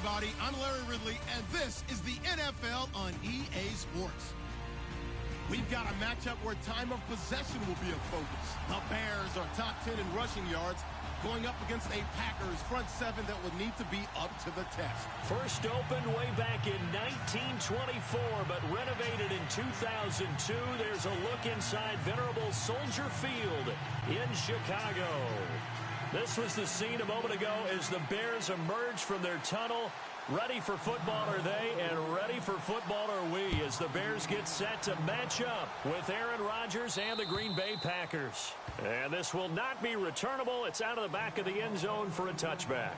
everybody. I'm Larry Ridley, and this is the NFL on EA Sports. We've got a matchup where time of possession will be a focus. The Bears are top 10 in rushing yards, going up against a Packers front seven that would need to be up to the test. First opened way back in 1924, but renovated in 2002. There's a look inside venerable Soldier Field in Chicago. This was the scene a moment ago as the Bears emerged from their tunnel. Ready for football are they, and ready for football are we, as the Bears get set to match up with Aaron Rodgers and the Green Bay Packers. And this will not be returnable. It's out of the back of the end zone for a touchback.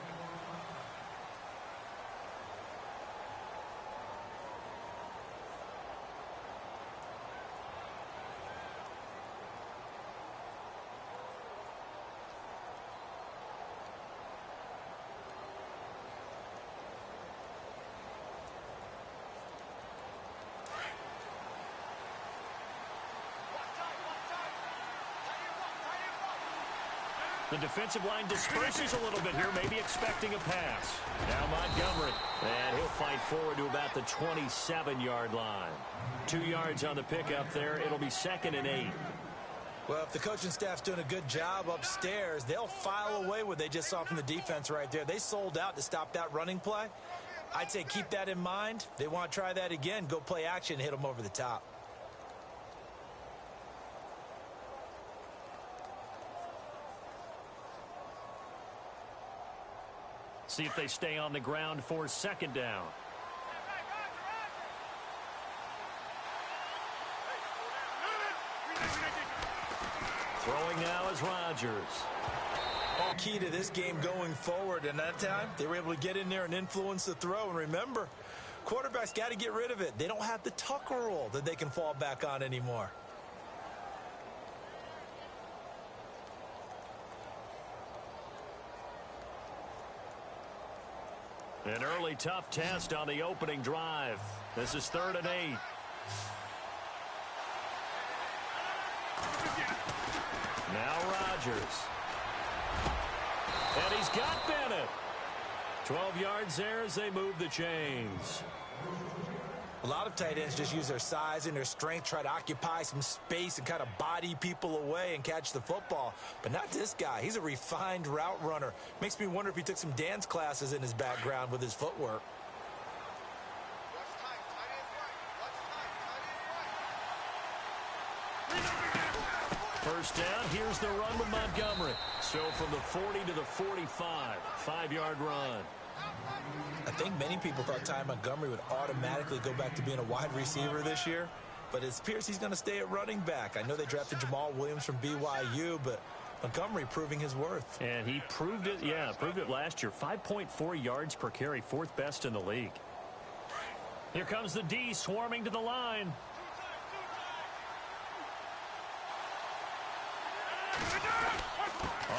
The defensive line disperses a little bit here, maybe expecting a pass. Now Montgomery, and he'll fight forward to about the 27-yard line. 2 yards on the pickup there. It'll be 2nd and 8. Well, if the coaching staff's doing a good job upstairs, they'll file away what they just saw from the defense right there. They sold out to stop that running play. I'd say keep that in mind. They want to try that again. Go play action, hit them over the top. See if they stay on the ground for 2nd down. Throwing now is Rodgers. All key to this game going forward, and that time they were able to get in there and influence the throw. And remember, quarterbacks got to get rid of it. They don't have the Tucker rule that they can fall back on anymore. An early tough test on the opening drive. This is 3rd and 8. Now Rodgers. And he's got Bennett. 12 yards there as they move the chains. A lot of tight ends just use their size and their strength, try to occupy some space and kind of body people away and catch the football. But not this guy. He's a refined route runner. Makes me wonder if he took some dance classes in his background with his footwork. First down, here's the run with Montgomery. So from the 40 to the 45, 5-yard run. I think many people thought Ty Montgomery would automatically go back to being a wide receiver this year, but it appears he's going to stay at running back. I know they drafted Jamal Williams from BYU, but Montgomery proving his worth. And he proved it, proved it last year. 5.4 yards per carry, 4th best in the league. Here comes the D swarming to the line.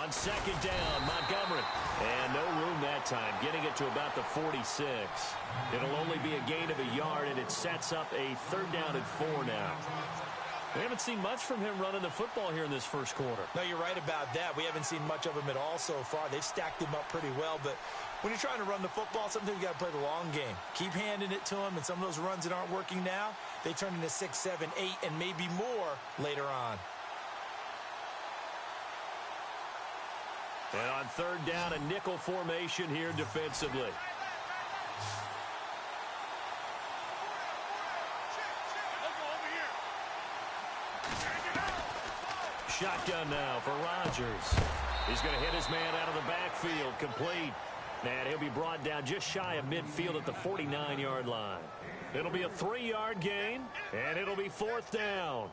On 2nd down, Montgomery. And no room that time, getting it to about the 46. It'll only be a gain of a yard, and it sets up a 3rd down and 4 now. We haven't seen much from him running the football here in this first quarter. No, you're right about that. We haven't seen much of him at all so far. They've stacked him up pretty well, but when you're trying to run the football, sometimes you got to play the long game. Keep handing it to him, and some of those runs that aren't working now, they turn into 6, 7, 8, and maybe more later on. And on 3rd down, a nickel formation here defensively. Shotgun now for Rodgers. He's going to hit his man out of the backfield, complete. And he'll be brought down just shy of midfield at the 49-yard line. It'll be a 3-yard gain, and it'll be 4th down.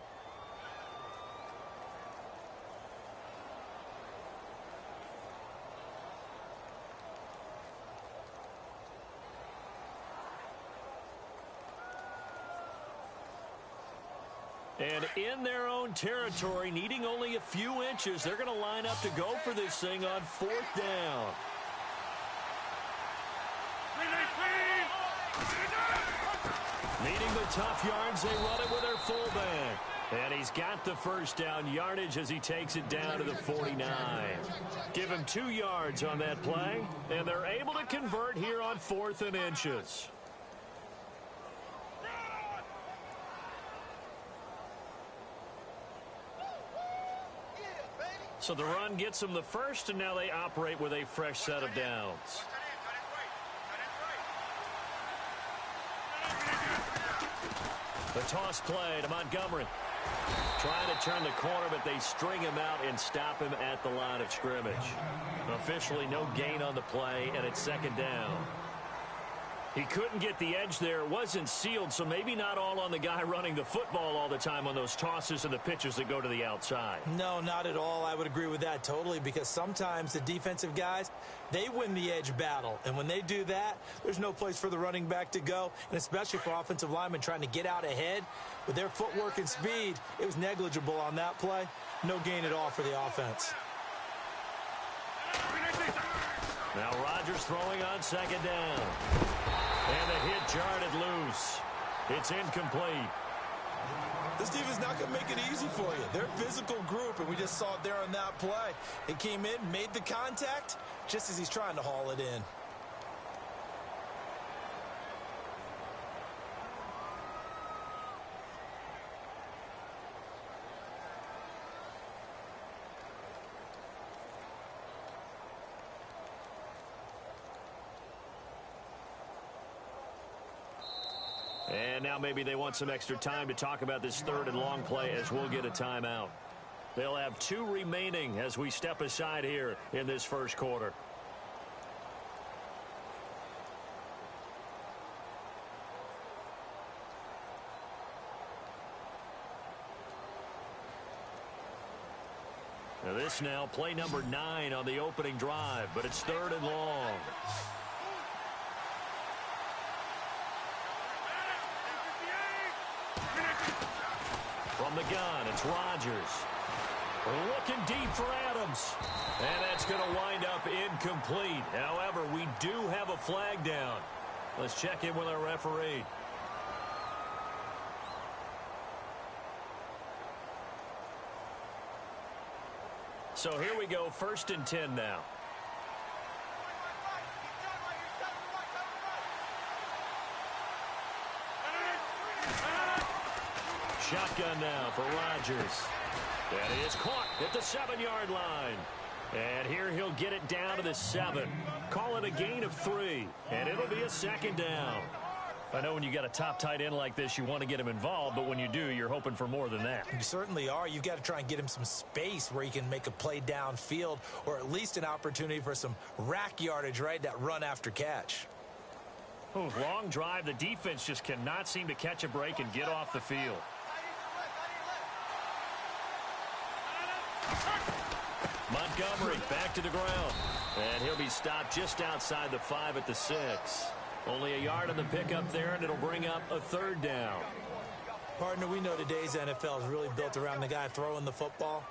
And in their own territory, needing only a few inches, they're going to line up to go for this thing on 4th down. Needing the tough yards, they run it with their fullback. And he's got the first down yardage as he takes it down to the 49. Give him 2 yards on that play, and they're able to convert here on 4th and inches. So the run gets them the first, and now they operate with a fresh set of downs. The toss play to Montgomery. Trying to turn the corner, but they string him out and stop him at the line of scrimmage. Officially no gain on the play, and it's 2nd down. He couldn't get the edge there. It wasn't sealed, so maybe not all on the guy running the football all the time on those tosses and the pitches that go to the outside. No, not at all. I would agree with that totally, because sometimes the defensive guys, they win the edge battle. And when they do that, there's no place for the running back to go, and especially for offensive linemen trying to get out ahead. With their footwork and speed, it was negligible on that play. No gain at all for the offense. Now Rodgers throwing on 2nd down. And the hit jarred loose. It's incomplete. This defense is not going to make it easy for you. They're a physical group, and we just saw it there on that play. It came in, made the contact, just as he's trying to haul it in. And now maybe they want some extra time to talk about this 3rd and long play as we'll get a timeout. They'll have 2 remaining as we step aside here in this first quarter. Now this now play number 9 on the opening drive, but it's 3rd and long. From the gun, it's Rodgers. Looking deep for Adams. And that's going to wind up incomplete. However, we do have a flag down. Let's check in with our referee. So here we go, 1st and 10 now. Shotgun now for Rodgers. And he is caught at the 7-yard line. And here he'll get it down to the 7. Call it a gain of 3. And it'll be a 2nd down. I know when you got a top tight end like this, you want to get him involved, but when you do, you're hoping for more than that. You certainly are. You've got to try and get him some space where he can make a play downfield, or at least an opportunity for some rack yardage, right? That run after catch. Long drive. The defense just cannot seem to catch a break and get off the field. Montgomery back to the ground. And he'll be stopped just outside the 5 at the 6. Only a yard on the pickup there, and it'll bring up a 3rd down. Partner, we know today's NFL is really built around the guy throwing the football.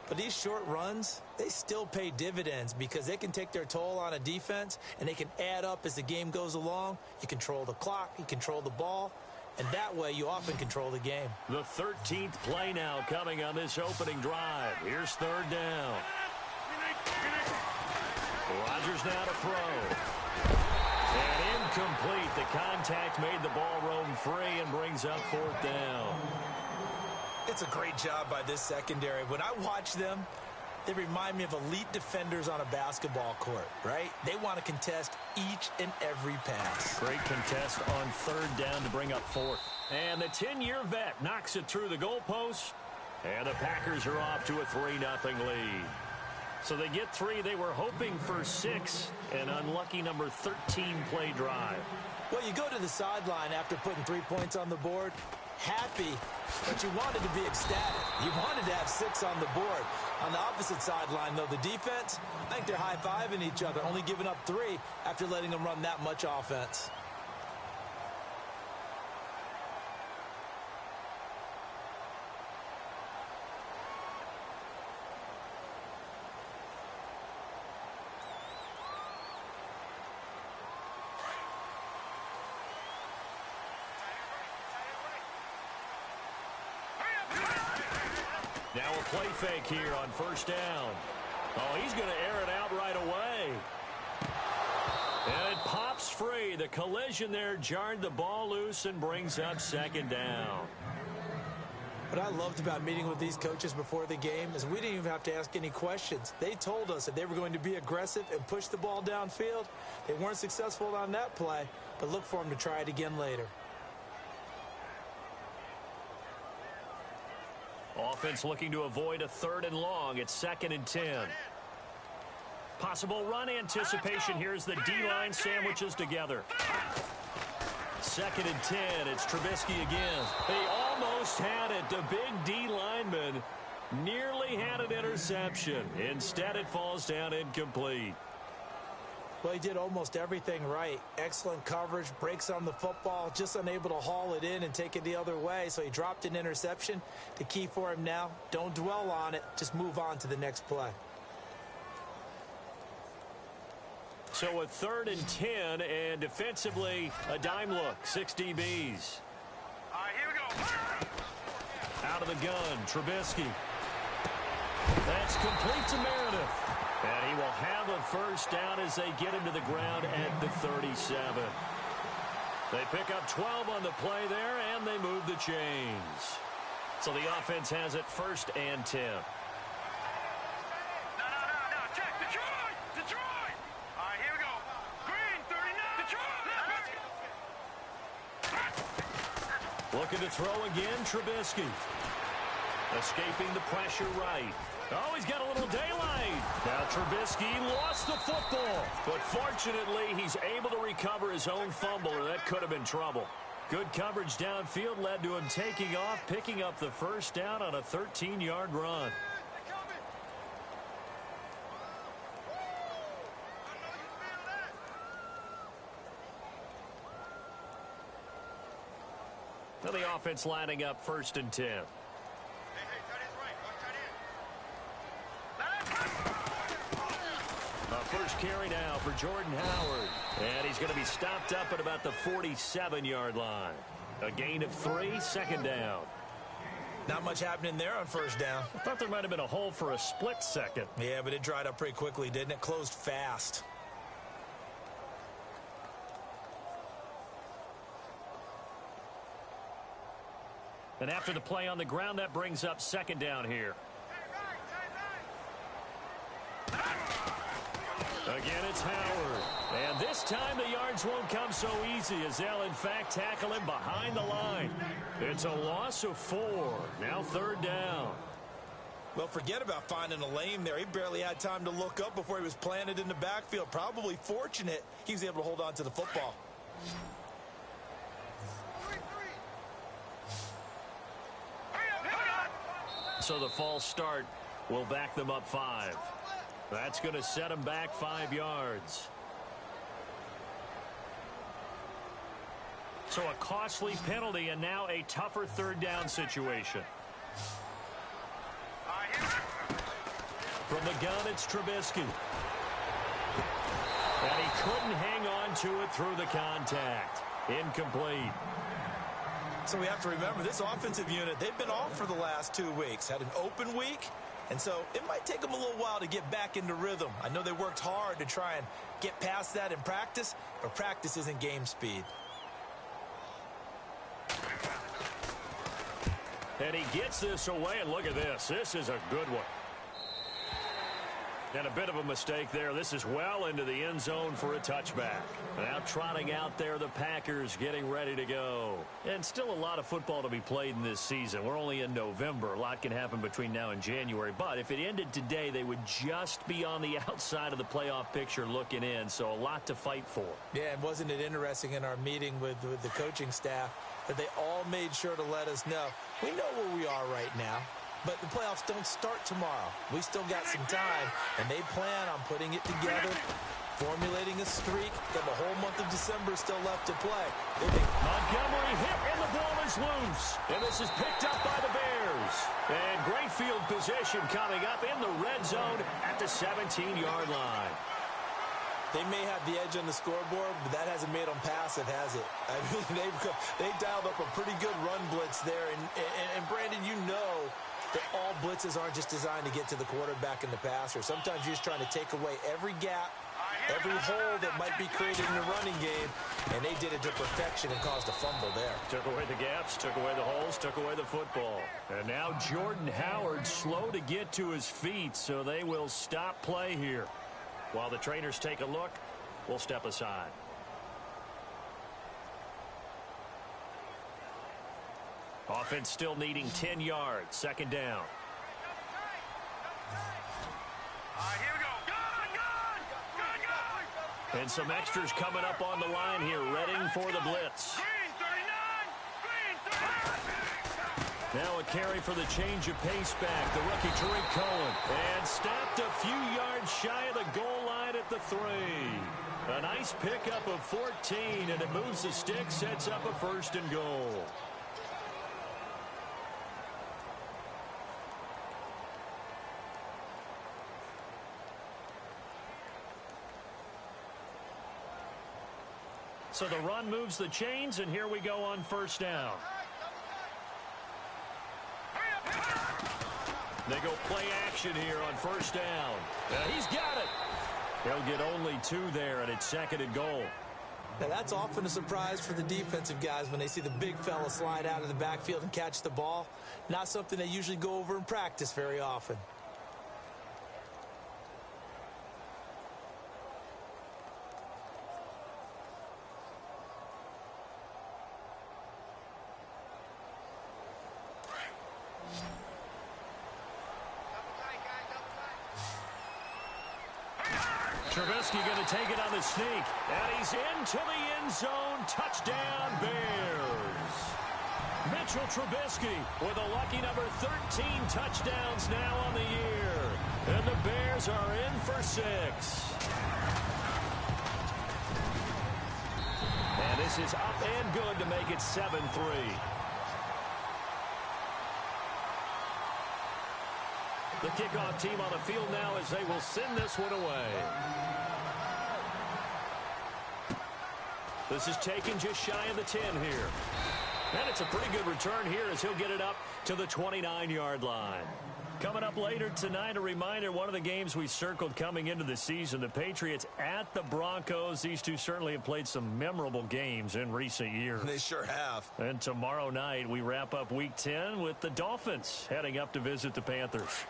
But these short runs, they still pay dividends because they can take their toll on a defense, and they can add up as the game goes along. You control the clock, you control the ball, and that way you often control the game. The 13th play now coming on this opening drive. Here's 3rd down. Rodgers now to throw. And incomplete. The contact made the ball roam free and brings up 4th down. It's a great job by this secondary. When I watch them, they remind me of elite defenders on a basketball court, right? They want to contest each and every pass. Great contest on 3rd down to bring up 4th. And the 10-year vet knocks it through the goalpost. And the Packers are off to a 3-0 lead. So they get 3. They were hoping for 6. An unlucky number 13 play drive. Well, you go to the sideline after putting 3 points on the board, happy, but you wanted to be ecstatic. You wanted to have 6 on the board. On the opposite sideline, though, the defense, I think they're high-fiving each other, only giving up 3 after letting them run that much offense. Now a play fake here on first down. Oh, he's going to air it out right away. And it pops free. The collision there jarred the ball loose and brings up second down. What I loved about meeting with these coaches before the game is we didn't even have to ask any questions. They told us that they were going to be aggressive and push the ball downfield. They weren't successful on that play, but look for them to try it again later. Offense looking to avoid a 3rd and long. It's 2nd and 10. Possible run anticipation here as the D-line sandwiches together. 2nd and 10. It's Trubisky again. They almost had it. The big D lineman nearly had an interception. Instead, it falls down incomplete. Well, he did almost everything right. Excellent coverage, breaks on the football, just unable to haul it in and take it the other way. So he dropped an interception. The key for him now, don't dwell on it. Just move on to the next play. So a 3rd and 10, and defensively, a dime look. 6 DBs. All right, here we go. Out of the gun, Trubisky. That's complete to Meredith. And he will have a first down as they get him to the ground at the 37. They pick up 12 on the play there, and they move the chains. So the offense has it 1st and 10. No. Check. Detroit. All right, here we go. Green, 39. Detroit. Looking to throw again, Trubisky. Escaping the pressure right. Oh, he's got a little daylight. Now Trubisky lost the football. But fortunately, he's able to recover his own fumble, or that could have been trouble. Good coverage downfield led to him taking off, picking up the first down on a 13-yard run. Now the offense lining up 1st and 10. First carry now for Jordan Howard. And he's going to be stopped up at about the 47-yard line. A gain of 3, 2nd down. Not much happening there on first down. I thought there might have been a hole for a split second. Yeah, but it dried up pretty quickly, didn't it? Closed fast. And after the play on the ground, that brings up 2nd down here. Again, it's Howard. And this time the yards won't come so easy as they'll, in fact, tackle him behind the line. It's a loss of 4. Now 3rd down. Well, forget about finding a lane there. He barely had time to look up before he was planted in the backfield. Probably fortunate he was able to hold on to the football. So the false start will back them up 5. That's going to set them back 5 yards. So a costly penalty and now a tougher 3rd down situation. From the gun, it's Trubisky. And he couldn't hang on to it through the contact. Incomplete. So we have to remember this offensive unit, they've been off for the last 2 weeks. Had an open week. And so it might take them a little while to get back into rhythm. I know they worked hard to try and get past that in practice, but practice isn't game speed. And he gets this away, and look at this. This is a good one. And a bit of a mistake there. This is well into the end zone for a touchback. Now trotting out there, the Packers getting ready to go. And still a lot of football to be played in this season. We're only in November. A lot can happen between now and January. But if it ended today, they would just be on the outside of the playoff picture looking in. So a lot to fight for. Yeah, and wasn't it interesting in our meeting with the coaching staff that they all made sure to let us know, we know where we are right now. But the playoffs don't start tomorrow. We still got some time, and they plan on putting it together, formulating a streak. Got the whole month of December still left to play. Montgomery hit, and the ball is loose. And this is picked up by the Bears. And great field position coming up in the red zone at the 17-yard line. They may have the edge on the scoreboard, but that hasn't made them passive, has it? I mean, they dialed up a pretty good run blitz there. And Brandon, you know that all blitzes aren't just designed to get to the quarterback and the passer. Sometimes you're just trying to take away every gap, every hole that might be created in the running game, and they did it to perfection and caused a fumble there. Took away the gaps, took away the holes, took away the football. And now Jordan Howard slow to get to his feet, so they will stop play here. While the trainers take a look, we'll step aside. Offense still needing 10 yards. Second down. Here we go. Good. And some extras coming up on the line here, readying for the blitz. Green 39. Green 39. Now a carry for the change of pace back, the rookie Tariq Cohen. And stopped a few yards shy of the goal line at the 3. A nice pickup of 14, and it moves the stick, sets up a 1st and goal. So the run moves the chains, and here we go on 1st down. They go play action here on 1st down. He's got it. He'll get only 2 there, and it's 2nd and goal. Now, that's often a surprise for the defensive guys when they see the big fella slide out of the backfield and catch the ball. Not something they usually go over in practice very often. Trubisky going to take it on the sneak. And he's into the end zone. Touchdown, Bears. Mitchell Trubisky with a lucky number 13 touchdowns now on the year. And the Bears are in for 6. And this is up and good to make it 7-3. The kickoff team on the field now as they will send this one away. This is taken just shy of the 10 here. And it's a pretty good return here as he'll get it up to the 29-yard line. Coming up later tonight, a reminder, one of the games we circled coming into the season, the Patriots at the Broncos. These two certainly have played some memorable games in recent years. They sure have. And tomorrow night, we wrap up Week 10 with the Dolphins heading up to visit the Panthers.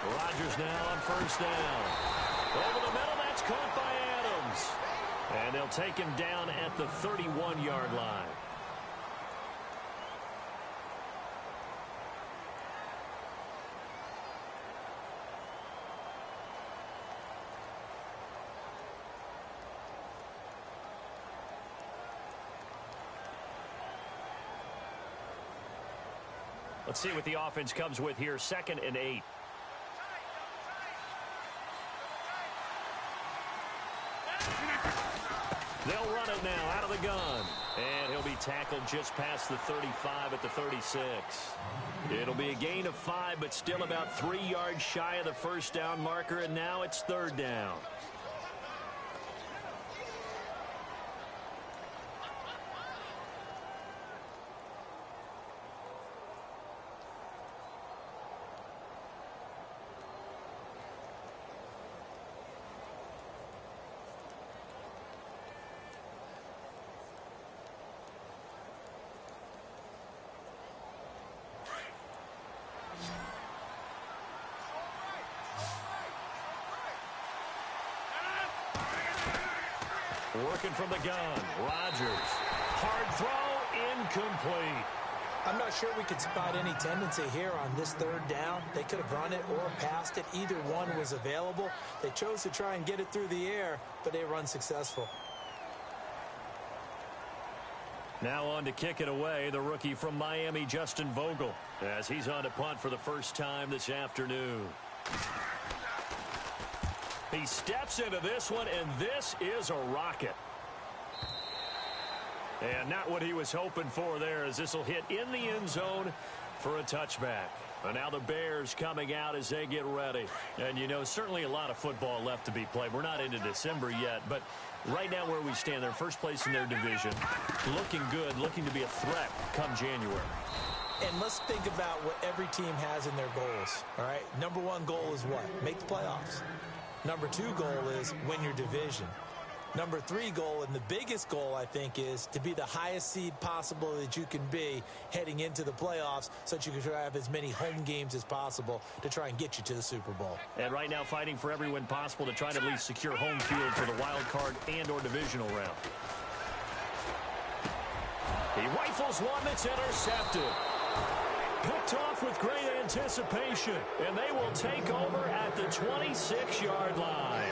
Rodgers now on 1st down. Over the middle, that's caught by Adams. And they'll take him down at the 31-yard line. Let's see what the offense comes with here. 2nd and 8. They'll run it now out of the gun. And he'll be tackled just past the 35 at the 36. It'll be a gain of 5, but still about 3 yards shy of the 1st down marker, and now it's 3rd down. Working from the gun, Rodgers. Hard throw, incomplete. I'm not sure we could spot any tendency here on this 3rd down. They could have run it or passed it. Either one was available. They chose to try and get it through the air, but they run successful. Now on to kick it away, the rookie from Miami, Justin Vogel, as he's on to punt for the first time this afternoon. He steps into this one, and this is a rocket. And not what he was hoping for there, as this will hit in the end zone for a touchback. And now the Bears coming out as they get ready. And, you know, certainly a lot of football left to be played. We're not into December yet, but right now where we stand, they're first place in their division. Looking good, looking to be a threat come January. And let's think about what every team has in their goals, all right? Number one goal is what? Make the playoffs. Number two goal is win your division. Number three goal, and the biggest goal, I think, is to be the highest seed possible that you can be heading into the playoffs so that you can try to have as many home games as possible to try and get you to the Super Bowl. And right now fighting for every win possible to try to at least secure home field for the wild card and or divisional round. He rifles one that's intercepted. Picked off with great anticipation, and they will take over at the 26-yard line.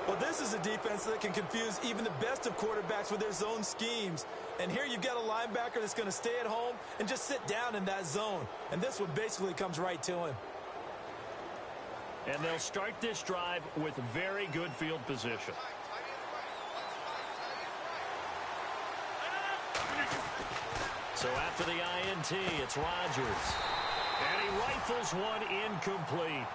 Well, this is a defense that can confuse even the best of quarterbacks with their zone schemes. And here you've got a linebacker that's going to stay at home and just sit down in that zone. And this one basically comes right to him. And they'll start this drive with very good field position. So after the INT, it's Rodgers. And he rifles one incomplete.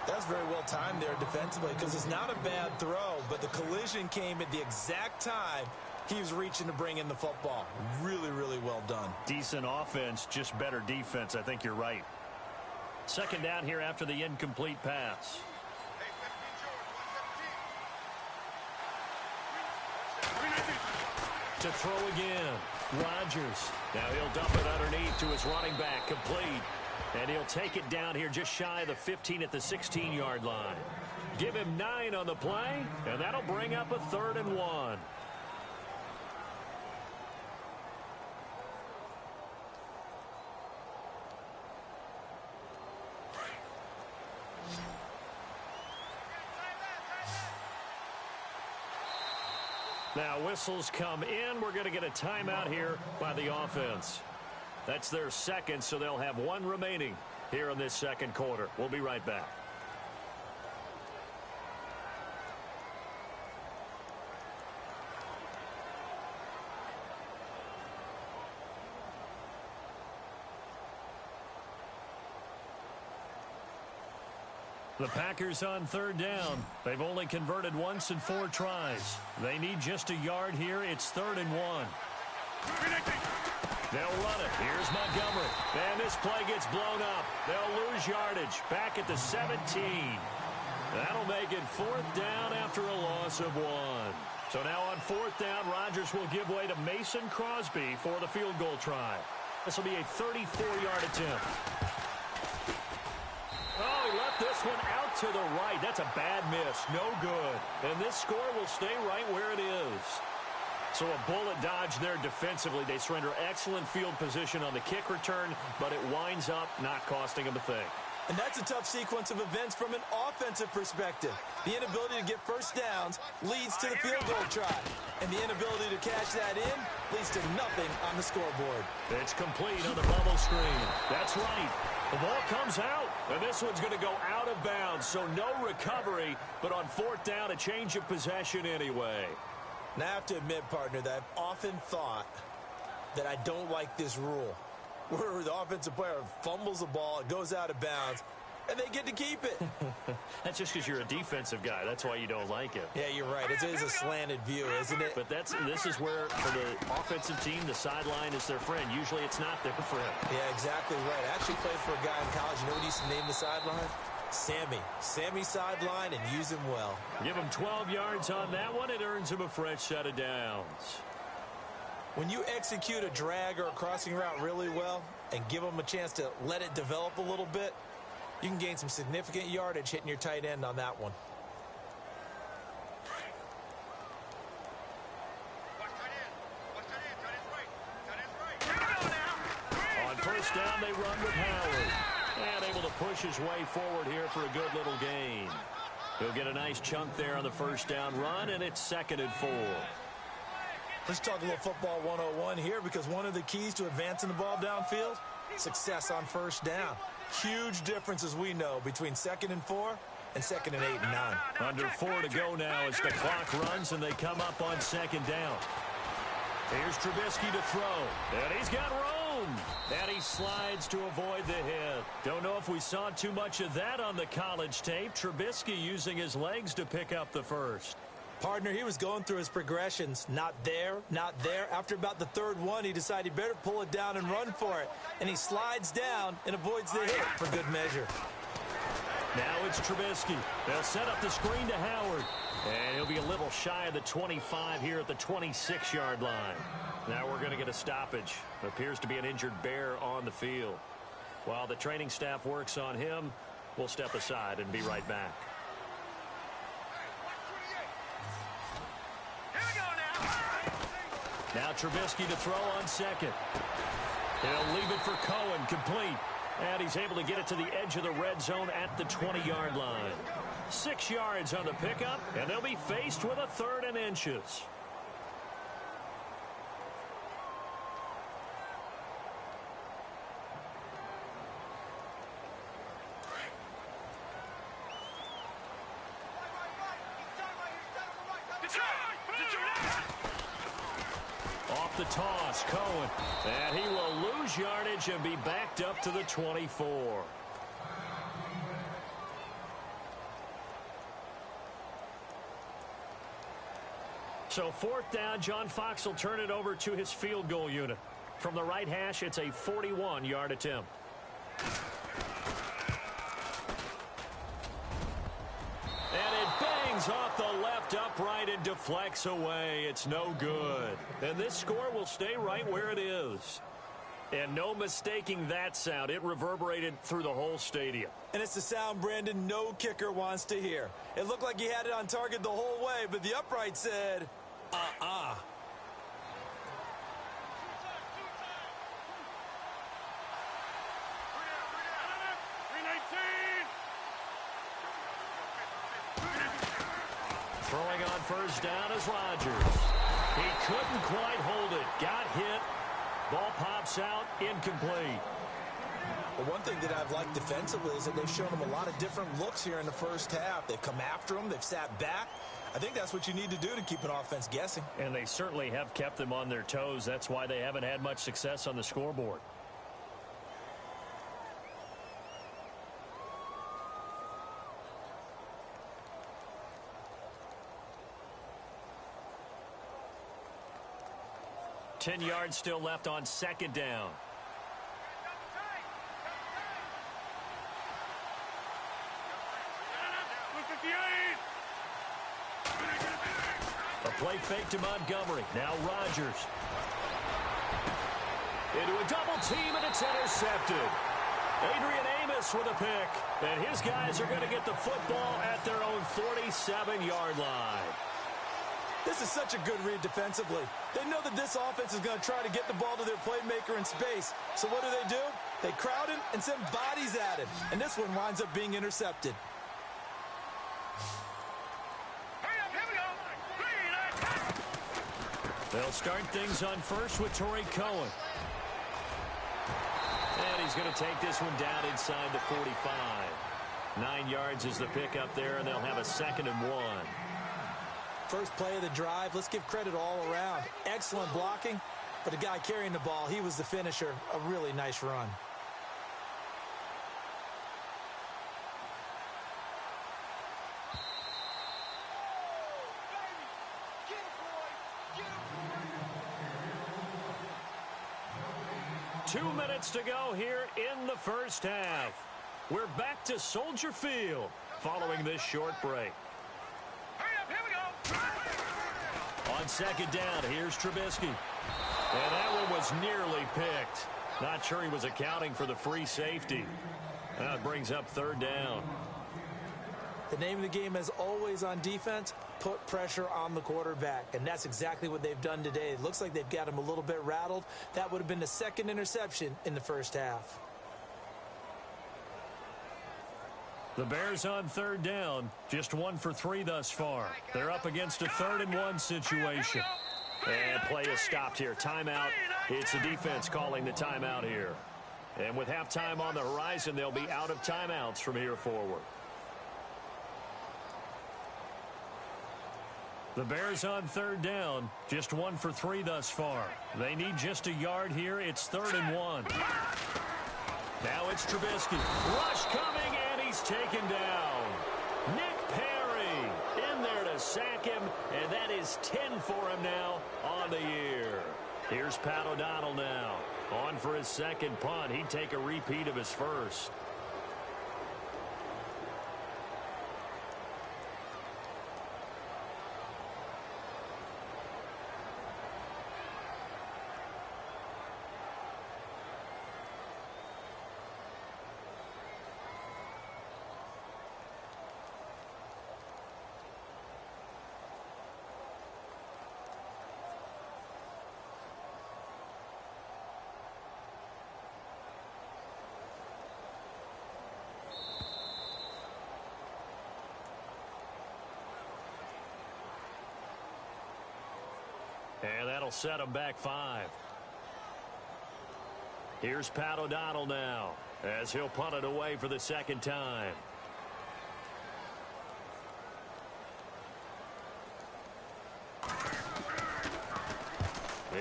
That's very well timed there defensively because it's not a bad throw, but the collision came at the exact time he was reaching to bring in the football. Really, really well done. Decent offense, just better defense. I think you're right. Second down here after the incomplete pass. To throw again, Rodgers. Now he'll dump it underneath to his running back, complete. And he'll take it down here just shy of the 15 at the 16-yard line. Give him 9 on the play, and that'll bring up a 3rd and 1. Now whistles come in. We're going to get a timeout here by the offense. That's their second, so they'll have one remaining here in this second quarter. We'll be right back. The Packers on 3rd down. They've only converted once in 4 tries. They need just a yard here. It's 3rd and 1. They'll run it. Here's Montgomery. And this play gets blown up. They'll lose yardage. Back at the 17. That'll make it 4th down after a loss of 1. So now on 4th down, Rodgers will give way to Mason Crosby for the field goal try. This will be a 34-yard attempt. Oh, he left this one out to the right. That's a bad miss. No good. And this score will stay right where it is. So a bullet dodge there defensively. They surrender excellent field position on the kick return, but it winds up not costing them a thing. And that's a tough sequence of events from an offensive perspective. The inability to get first downs leads to the field goal try. And the inability to catch that in leads to nothing on the scoreboard. It's complete on the bubble screen. That's right. The ball comes out, and this one's going to go out of bounds, so no recovery, but on 4th down, a change of possession anyway. Now, I have to admit, partner, that I've often thought that I don't like this rule, where the offensive player fumbles the ball, it goes out of bounds, and they get to keep it. That's just because you're a defensive guy. That's why you don't like it. Yeah, you're right. It is a slanted view, isn't it? But this is where, for the offensive team, the sideline is their friend. Usually it's not their friend. Yeah, exactly right. I actually played for a guy in college. You know what he used to name the sideline? Sammy sideline, and use him well. Give him 12 yards on that one. It earns him a fresh set of downs. When you execute a drag or a crossing route really well and give them a chance to let it develop a little bit, you can gain some significant yardage hitting your tight end on that one. On 1st down, they run with Howard. And able to push his way forward here for a good little gain. He'll get a nice chunk there on the 1st down run, and it's 2nd and 4. Let's talk a little football 101 here, because one of the keys to advancing the ball downfield, success on 1st down. Huge difference, as we know, between 2nd and 4 and 2nd and 8 and 9. Under 4 to go now as the clock runs and they come up on 2nd down. Here's Trubisky to throw. And he's got room. boom! And he slides to avoid the hit. Don't know if we saw too much of that on the college tape. Trubisky using his legs to pick up the first. Partner, he was going through his progressions. Not there, not there. After about the third one, he decided he better pull it down and run for it. And he slides down and avoids the hit for good measure. Now it's Trubisky. They'll set up the screen to Howard. And he'll be a little shy of the 25 here at the 26-yard line. Now we're going to get a stoppage. Appears to be an injured Bear on the field. While the training staff works on him, we'll step aside and be right back. Now Trubisky to throw on second. He'll leave it for Cohen, complete. And he's able to get it to the edge of the red zone at the 20-yard line. 6 yards on the pickup, and they'll be faced with a 3rd and inches. Off the toss, Cohen. And he will lose yardage and be backed up to the 24. So 4th down, John Fox will turn it over to his field goal unit. From the right hash, it's a 41-yard attempt. And it bangs off the left upright and deflects away. It's no good. And this score will stay right where it is. And no mistaking that sound. It reverberated through the whole stadium. And it's the sound Brandon no kicker wants to hear. It looked like he had it on target the whole way, but the upright said, uh-uh. Throwing on first down is Rodgers. He couldn't quite hold it. Got hit. Ball pops out. Incomplete. Well, one thing that I've liked defensively is that they've shown him a lot of different looks here in the first half. They've come after him. They've sat back. I think that's what you need to do to keep an offense guessing. And they certainly have kept them on their toes. That's why they haven't had much success on the scoreboard. Ten yards still left on second down. A play fake to Montgomery. Now Rodgers. Into a double team, and it's intercepted. Adrian Amos with a pick. And his guys are going to get the football at their own 47-yard line. This is such a good read defensively. They know that this offense is going to try to get the ball to their playmaker in space. So what do? They crowd him and send bodies at him. And this one winds up being intercepted. They'll start things on first with Torrey Cohen. And he's going to take this one down inside the 45. 9 yards is the pickup there, and they'll have a 2nd and 1. First play of the drive, let's give credit all around. Excellent blocking, but the guy carrying the ball, he was the finisher. A really nice run. Two minutes to go here in the first half. We're back to Soldier Field following this short break. On second down, here's Trubisky. And that one was nearly picked. Not sure he was accounting for the free safety. That brings up 3rd down. The name of the game is always on defense, put pressure on the quarterback. And that's exactly what they've done today. It looks like they've got him a little bit rattled. That would have been the 2nd interception in the first half. The Bears on 3rd down, just 1 for 3 thus far. They're up against a 3rd and 1 situation. And play is stopped here. Timeout. It's the defense calling the timeout here. And with halftime on the horizon, they'll be out of timeouts from here forward. The Bears on third down. Just 1 for 3 thus far. They need just a yard here. It's 3rd and 1. Now it's Trubisky. Rush coming, and he's taken down. Nick Perry in there to sack him, and that is 10 for him now on the year. Here's Pat O'Donnell now. On for his second punt. He'd take a repeat of his first. And that'll set him back 5. Here's Pat O'Donnell now as he'll punt it away for the second time.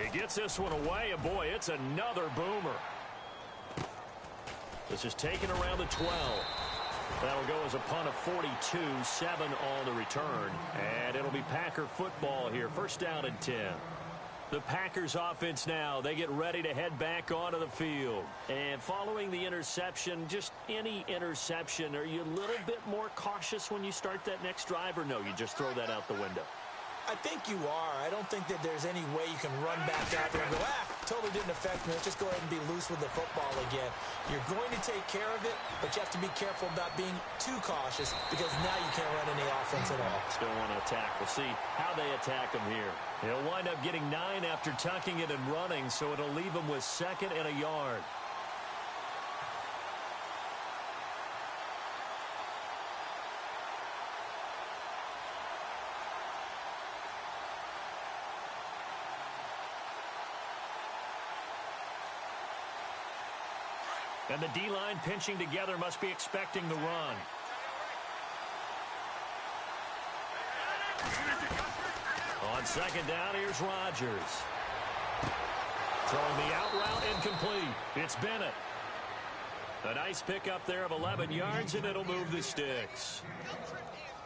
He gets this one away, and boy, it's another boomer. This is taken around the 12. That'll go as a punt of 42, 7 on the return. And it'll be Packer football here. First down and 10. The Packers offense now, they get ready to head back onto the field. And following the interception, just any interception, are you a little bit more cautious when you start that next drive, or no, you just throw that out the window? I think you are. I don't think that there's any way you can run back out there and go, totally didn't affect me. Let's just go ahead and be loose with the football again. You're going to take care of it, but you have to be careful about being too cautious because now you can't run any offense at all. Still want to attack. We'll see how they attack him here. He'll wind up getting 9 after tucking it and running, so it'll leave him with 2nd and a yard. And the D-line pinching together must be expecting the run. On second down, here's Rodgers. Throwing the out route incomplete. It's Bennett. A nice pickup there of 11 yards, and it'll move the sticks.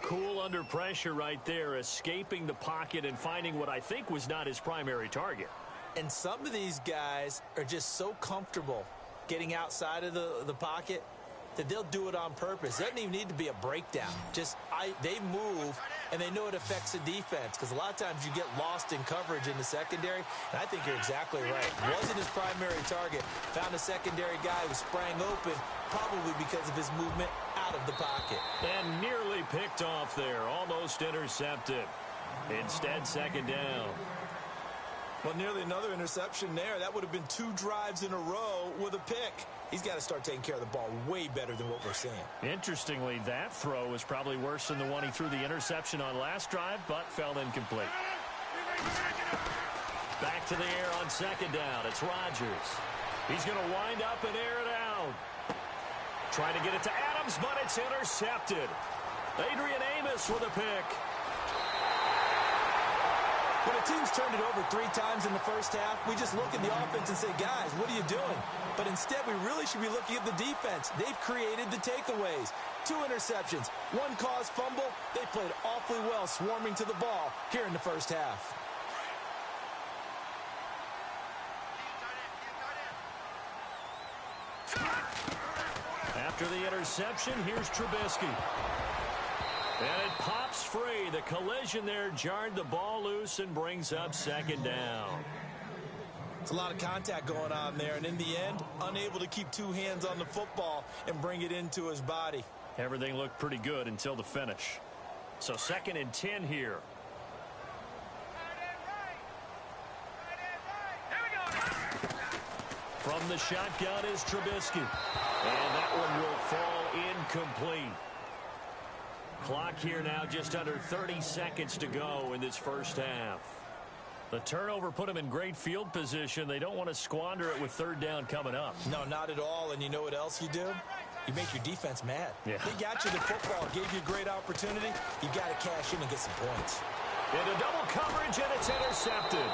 Cool under pressure right there, escaping the pocket and finding what I think was not his primary target. And some of these guys are just so comfortable getting outside of the pocket that they'll do it on purpose. It doesn't even need to be a breakdown. They move, and they know it affects the defense because a lot of times you get lost in coverage in the secondary, and I think you're exactly right. Wasn't his primary target. Found a secondary guy who sprang open, probably because of his movement out of the pocket. And nearly picked off there, almost intercepted. Instead, second down. Well, nearly another interception there. That would have been 2 drives in a row with a pick. He's got to start taking care of the ball way better than what we're seeing. Interestingly, that throw was probably worse than the one he threw the interception on last drive, but fell incomplete. Back to the air on second down. It's Rodgers. He's going to wind up and air it out. Trying to get it to Adams, but it's intercepted. Adrian Amos with a pick. When a team's turned it over 3 times in the first half, we just look at the offense and say, guys, what are you doing? But instead, we really should be looking at the defense. They've created the takeaways. 2 interceptions, 1 caused fumble. They played awfully well swarming to the ball here in the first half. After the interception, here's Trubisky. And it pops free. The collision there jarred the ball loose and brings up second down. It's a lot of contact going on there, and in the end, unable to keep 2 hands on the football and bring it into his body. Everything looked pretty good until the finish. So 2nd and 10 here. From the shotgun is Trubisky. And that one will fall incomplete. Clock here now just under 30 seconds to go in this first half. The turnover put them in great field position. They don't want to squander it with 3rd down coming up. No, not at all. And you know what else you do? You make your defense mad. Yeah. They got you the football, gave you a great opportunity. You got to cash in and get some points. Into double coverage, and it's intercepted.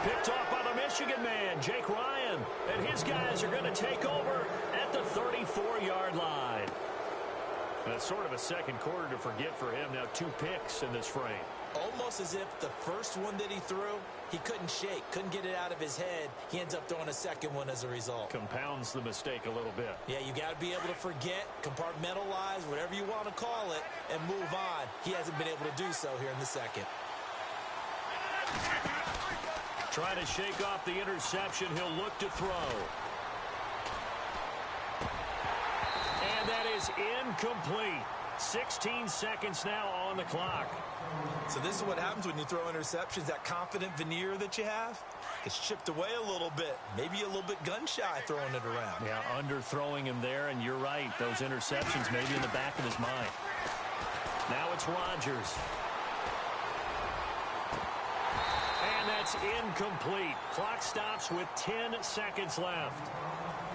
Picked off by the Michigan man, Jake Ryan. And his guys are going to take over at the 34-yard line. That's sort of a second quarter to forget for him. Now 2 picks in this frame. Almost as if the first one that he threw, he couldn't shake, couldn't get it out of his head. He ends up throwing a second one as a result. Compounds the mistake a little bit. Yeah, you got to be able to forget, compartmentalize, whatever you want to call it, and move on. He hasn't been able to do so here in the second. Trying to shake off the interception. He'll look to throw. And that is incomplete. 16 seconds now on the clock. So this is what happens when you throw interceptions. That confident veneer that you have, it's chipped away a little bit. Maybe a little bit gun-shy throwing it around. Yeah, underthrowing him there, and you're right. Those interceptions maybe in the back of his mind. Now it's Rodgers. And that's incomplete. Clock stops with 10 seconds left.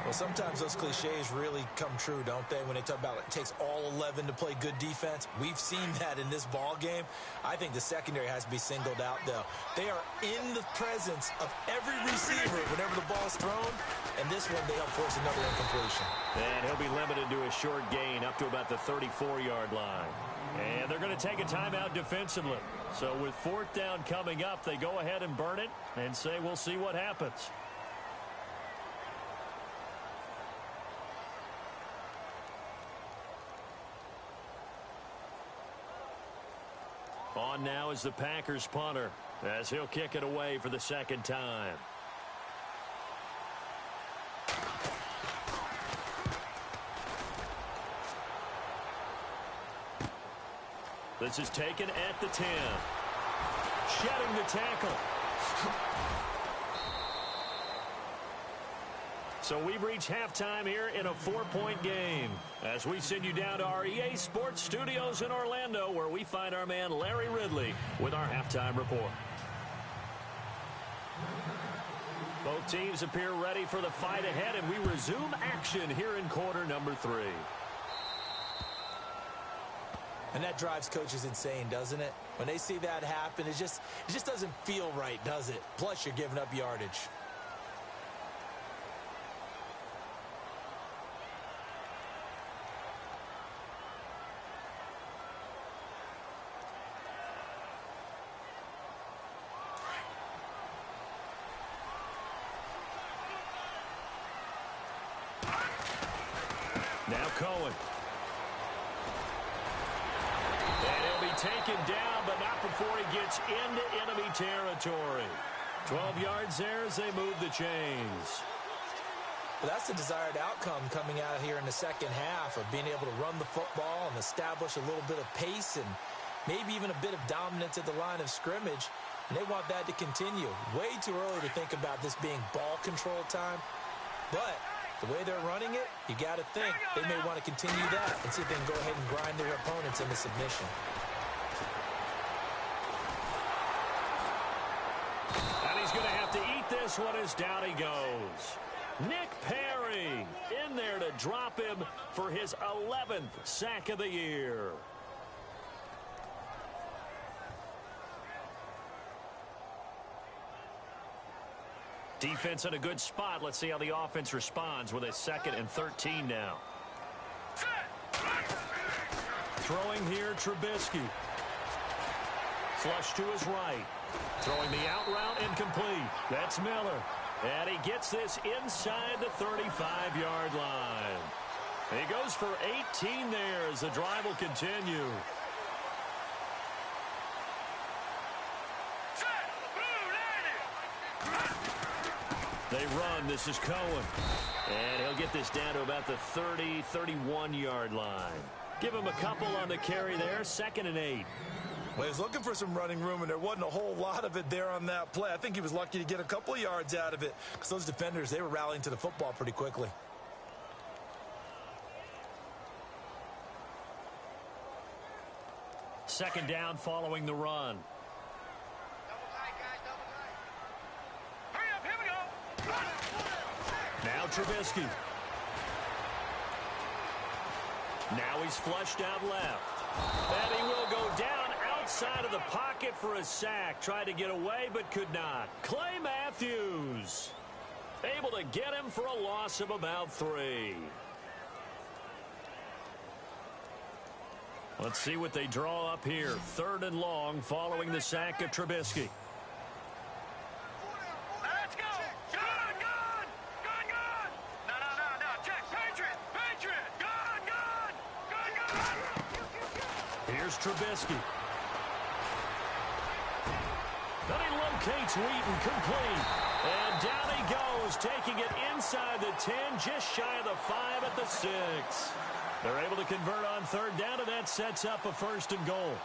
Well, sometimes those cliches really come true, don't they? When they talk about it takes all 11 to play good defense. We've seen that in this ball game. I think the secondary has to be singled out, though. They are in the presence of every receiver whenever the ball's thrown. And this one, they help force another incompletion. And he'll be limited to a short gain up to about the 34-yard line. And they're going to take a timeout defensively. So with 4th down coming up, they go ahead and burn it and say we'll see what happens. On now is the Packers punter as he'll kick it away for the second time. This is taken at the 10. Shedding the tackle. So we've reached halftime here in a 4-point game as we send you down to our EA Sports Studios in Orlando, where we find our man Larry Ridley with our halftime report. Both teams appear ready for the fight ahead, and we resume action here in quarter number 3. And that drives coaches insane, doesn't it? When they see that happen, it just doesn't feel right, does it? Plus, you're giving up yardage. Now Cohen. And he'll be taken down, but not before he gets into enemy territory. 12 yards there as they move the chains. Well, that's the desired outcome coming out here in the second half of being able to run the football and establish a little bit of pace and maybe even a bit of dominance at the line of scrimmage. And they want that to continue. Way too early to think about this being ball control time. But the way they're running it, you got to think they may want to continue that and see if they can go ahead and grind their opponents into submission. And he's going to have to eat this one as down he goes. Nick Perry in there to drop him for his 11th sack of the year. Defense in a good spot. Let's see how the offense responds with a 2nd and 13 now. Throwing here, Trubisky. Flush to his right. Throwing the out route incomplete. That's Miller. And he gets this inside the 35-yard line. He goes for 18 there as the drive will continue. They run. This is Cohen. And he'll get this down to about the 30, 31-yard line. Give him a couple on the carry there. 2nd and 8. Well, he was looking for some running room, and there wasn't a whole lot of it there on that play. I think he was lucky to get a couple of yards out of it because those defenders, they were rallying to the football pretty quickly. Second down following the run. Now Trubisky. Now he's flushed out left. And he will go down inside of the pocket for a sack. Tried to get away, but could not. Clay Matthews able to get him for a loss of about 3. Let's see what they draw up here. 3rd and long following the sack of Trubisky. Let's go. Gun. No. Check. Patriot. Gun. Here's Trubisky. Then he locates Wheaton, complete. And down he goes, taking it inside the 10, just shy of the 5 at the 6. They're able to convert on 3rd down, and that sets up a 1st and goal.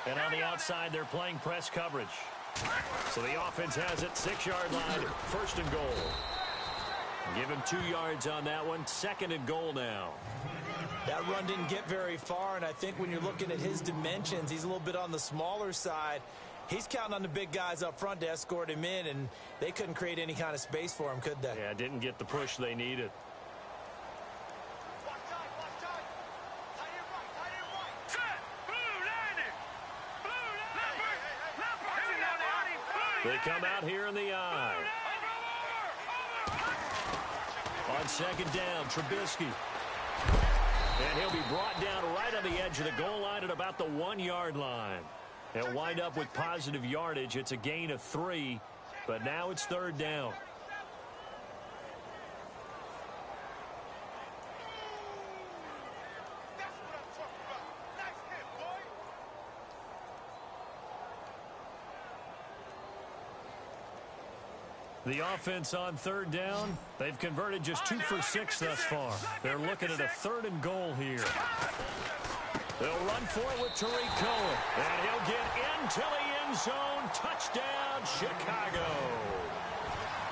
And on the outside, they're playing press coverage. So the offense has it, 6-yard line, 1st and goal. Give him 2 yards on that one, 2nd and goal now. That run didn't get very far, and I think when you're looking at his dimensions, he's a little bit on the smaller side. He's counting on the big guys up front to escort him in, and they couldn't create any kind of space for him, could they? Yeah, didn't get the push they needed. They come out here in the eye. On 2nd down, Trubisky. And he'll be brought down right on the edge of the goal line at about the 1-yard line. He'll wind up with positive yardage. It's a gain of 3, but now it's 3rd down. The offense on 3rd down, they've converted just 2 for 6 thus far. They're looking at a 3rd and goal here. They'll run for it with Tariq Cohen. And he'll get into the end zone. Touchdown, Chicago.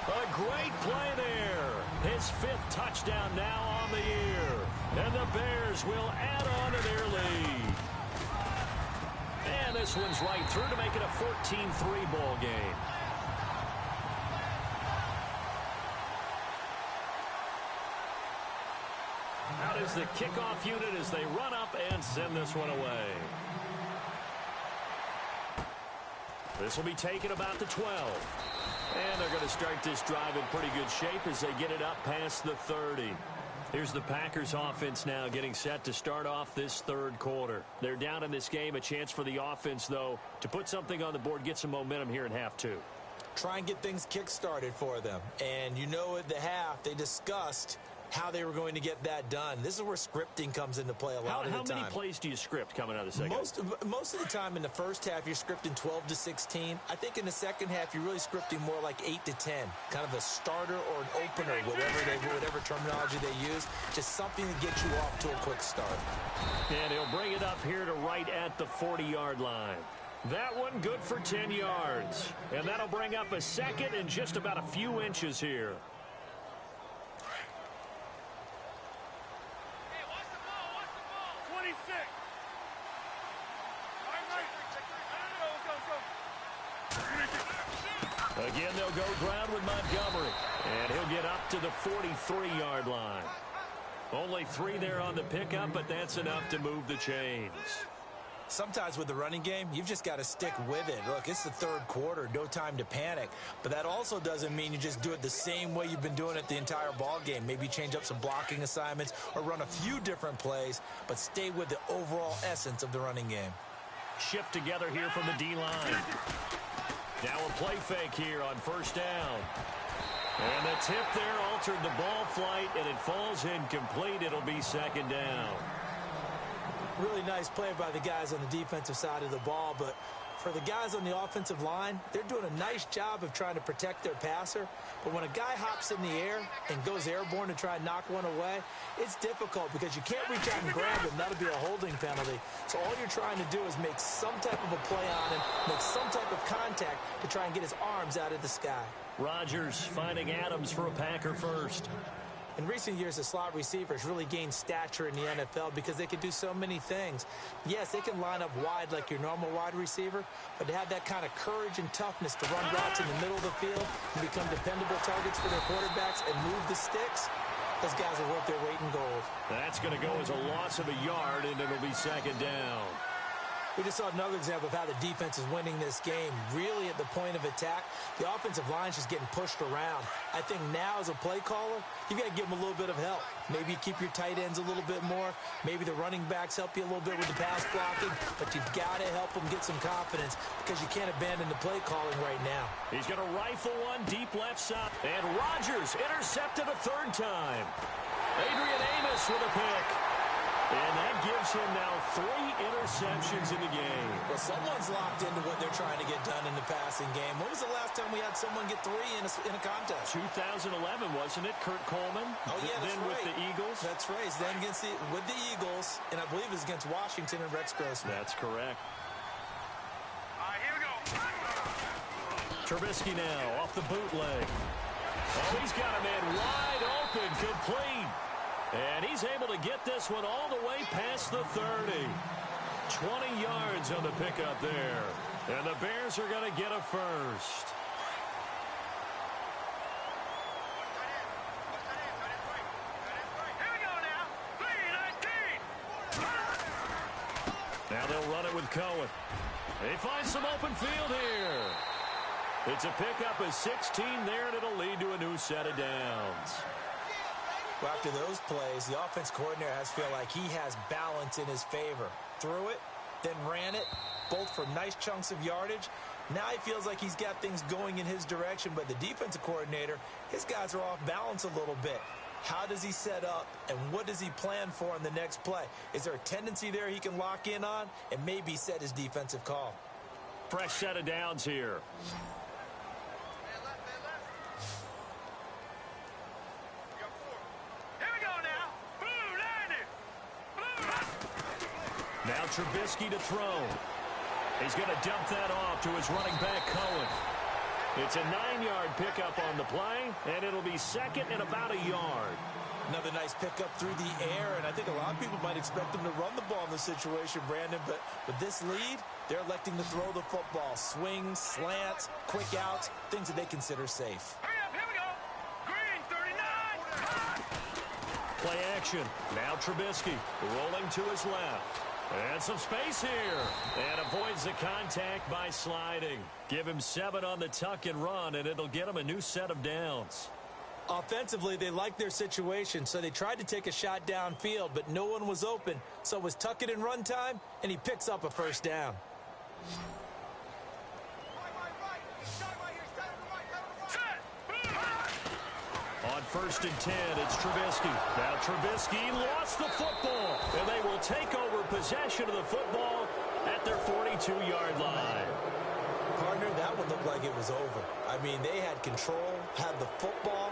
A great play there. His 5th touchdown now on the year. And the Bears will add on to their lead. And this one's right through to make it a 14-3 ball game. Out is the kickoff unit as they run up and send this one away. This will be taken about the 12. And they're going to start this drive in pretty good shape as they get it up past the 30. Here's the Packers offense now getting set to start off this 3rd quarter. They're down in this game. A chance for the offense, though, to put something on the board, get some momentum here in half 2. Try and get things kick-started for them. And you know at the half, they discussed how they were going to get that done. This is where scripting comes into play a lot of the time. How many plays do you script coming out of the second? Most of the time in the first half, you're scripting 12 to 16. I think in the second half, you're really scripting more like 8 to 10. Kind of a starter or an opener, whatever terminology they use. Just something to get you off to a quick start. And he'll bring it up here to right at the 40-yard line. That one good for 10 yards. And that'll bring up a 2nd and just about a few inches here. Again, they'll go ground with Montgomery. And he'll get up to the 43-yard line. Only 3 there on the pickup, but that's enough to move the chains. Sometimes with the running game, you've just got to stick with it. Look, it's the 3rd quarter, no time to panic. But that also doesn't mean you just do it the same way you've been doing it the entire ball game. Maybe change up some blocking assignments or run a few different plays, but stay with the overall essence of the running game. Shift together here from the D-line. Now a play fake here on 1st down. And the tip there altered the ball flight, and it falls incomplete. It'll be 2nd down. Really nice play by the guys on the defensive side of the ball, but for the guys on the offensive line, they're doing a nice job of trying to protect their passer. But when a guy hops in the air and goes airborne to try and knock one away, it's difficult because you can't reach out and grab him. That'll be a holding penalty. So all you're trying to do is make some type of a play on him, make some type of contact to try and get his arms out of the sky. Rodgers finding Adams for a Packer first. In recent years, the slot receivers really gained stature in the NFL because they can do so many things. Yes, they can line up wide like your normal wide receiver, but to have that kind of courage and toughness to run routes in the middle of the field and become dependable targets for their quarterbacks and move the sticks, those guys are worth their weight in gold. That's going to go as a loss of a yard, and it'll be second down. We just saw another example of how the defense is winning this game. Really at the point of attack, the offensive line's just getting pushed around. I think now as a play caller, you've got to give them a little bit of help. Maybe keep your tight ends a little bit more. Maybe the running backs help you a little bit with the pass blocking. But you've got to help them get some confidence because you can't abandon the play calling right now. He's going to rifle one deep left side. And Rodgers intercepted a third time. Adrian Amos with a pick. And that gives him now 3 interceptions in the game. Well, someone's locked into what they're trying to get done in the passing game. When was the last time we had someone get 3 in a contest? 2011, wasn't it? Kurt Coleman. Oh, yeah, that's then right. with the Eagles. That's right. Then with the Eagles, and I believe it was against Washington and Rex Grossman. That's correct. All right, here we go. Trubisky now off the bootleg. Oh, he's got a man wide open, complete. And he's able to get this one all the way past the 30. 20 yards on the pickup there. And the Bears are going to get a first. Here we go now. 3-19. Now they'll run it with Cohen. They find some open field here. It's a pickup of 16 there, and it'll lead to a new set of downs. Well, after those plays, the offense coordinator has to feel like he has balance in his favor. Threw it, then ran it, both for nice chunks of yardage. Now he feels like he's got things going in his direction, but the defensive coordinator, his guys are off balance a little bit. How does he set up, and what does he plan for in the next play? Is there a tendency there he can lock in on and maybe set his defensive call? Fresh set of downs here. Now Trubisky to throw. He's going to dump that off to his running back, Cohen. It's a 9-yard pickup on the play, and it'll be second and about a yard. Another nice pickup through the air, and I think a lot of people might expect them to run the ball in this situation, Brandon, but with this lead, they're electing to throw the football. Swings, slants, quick outs, things that they consider safe. Hurry up, here we go. Green, 39. Play action. Now Trubisky rolling to his left. And some space here. And avoids the contact by sliding. Give him 7 on the tuck and run, and it'll get him a new set of downs. Offensively, they liked their situation, so they tried to take a shot downfield, but no one was open. So it was tuck it and run time, and he picks up a first down. On 1st and 10, it's Trubisky. Now Trubisky lost the football, and they will take over possession of the football at their 42-yard line. Partner, that one looked like it was over. I mean, they had control, had the football,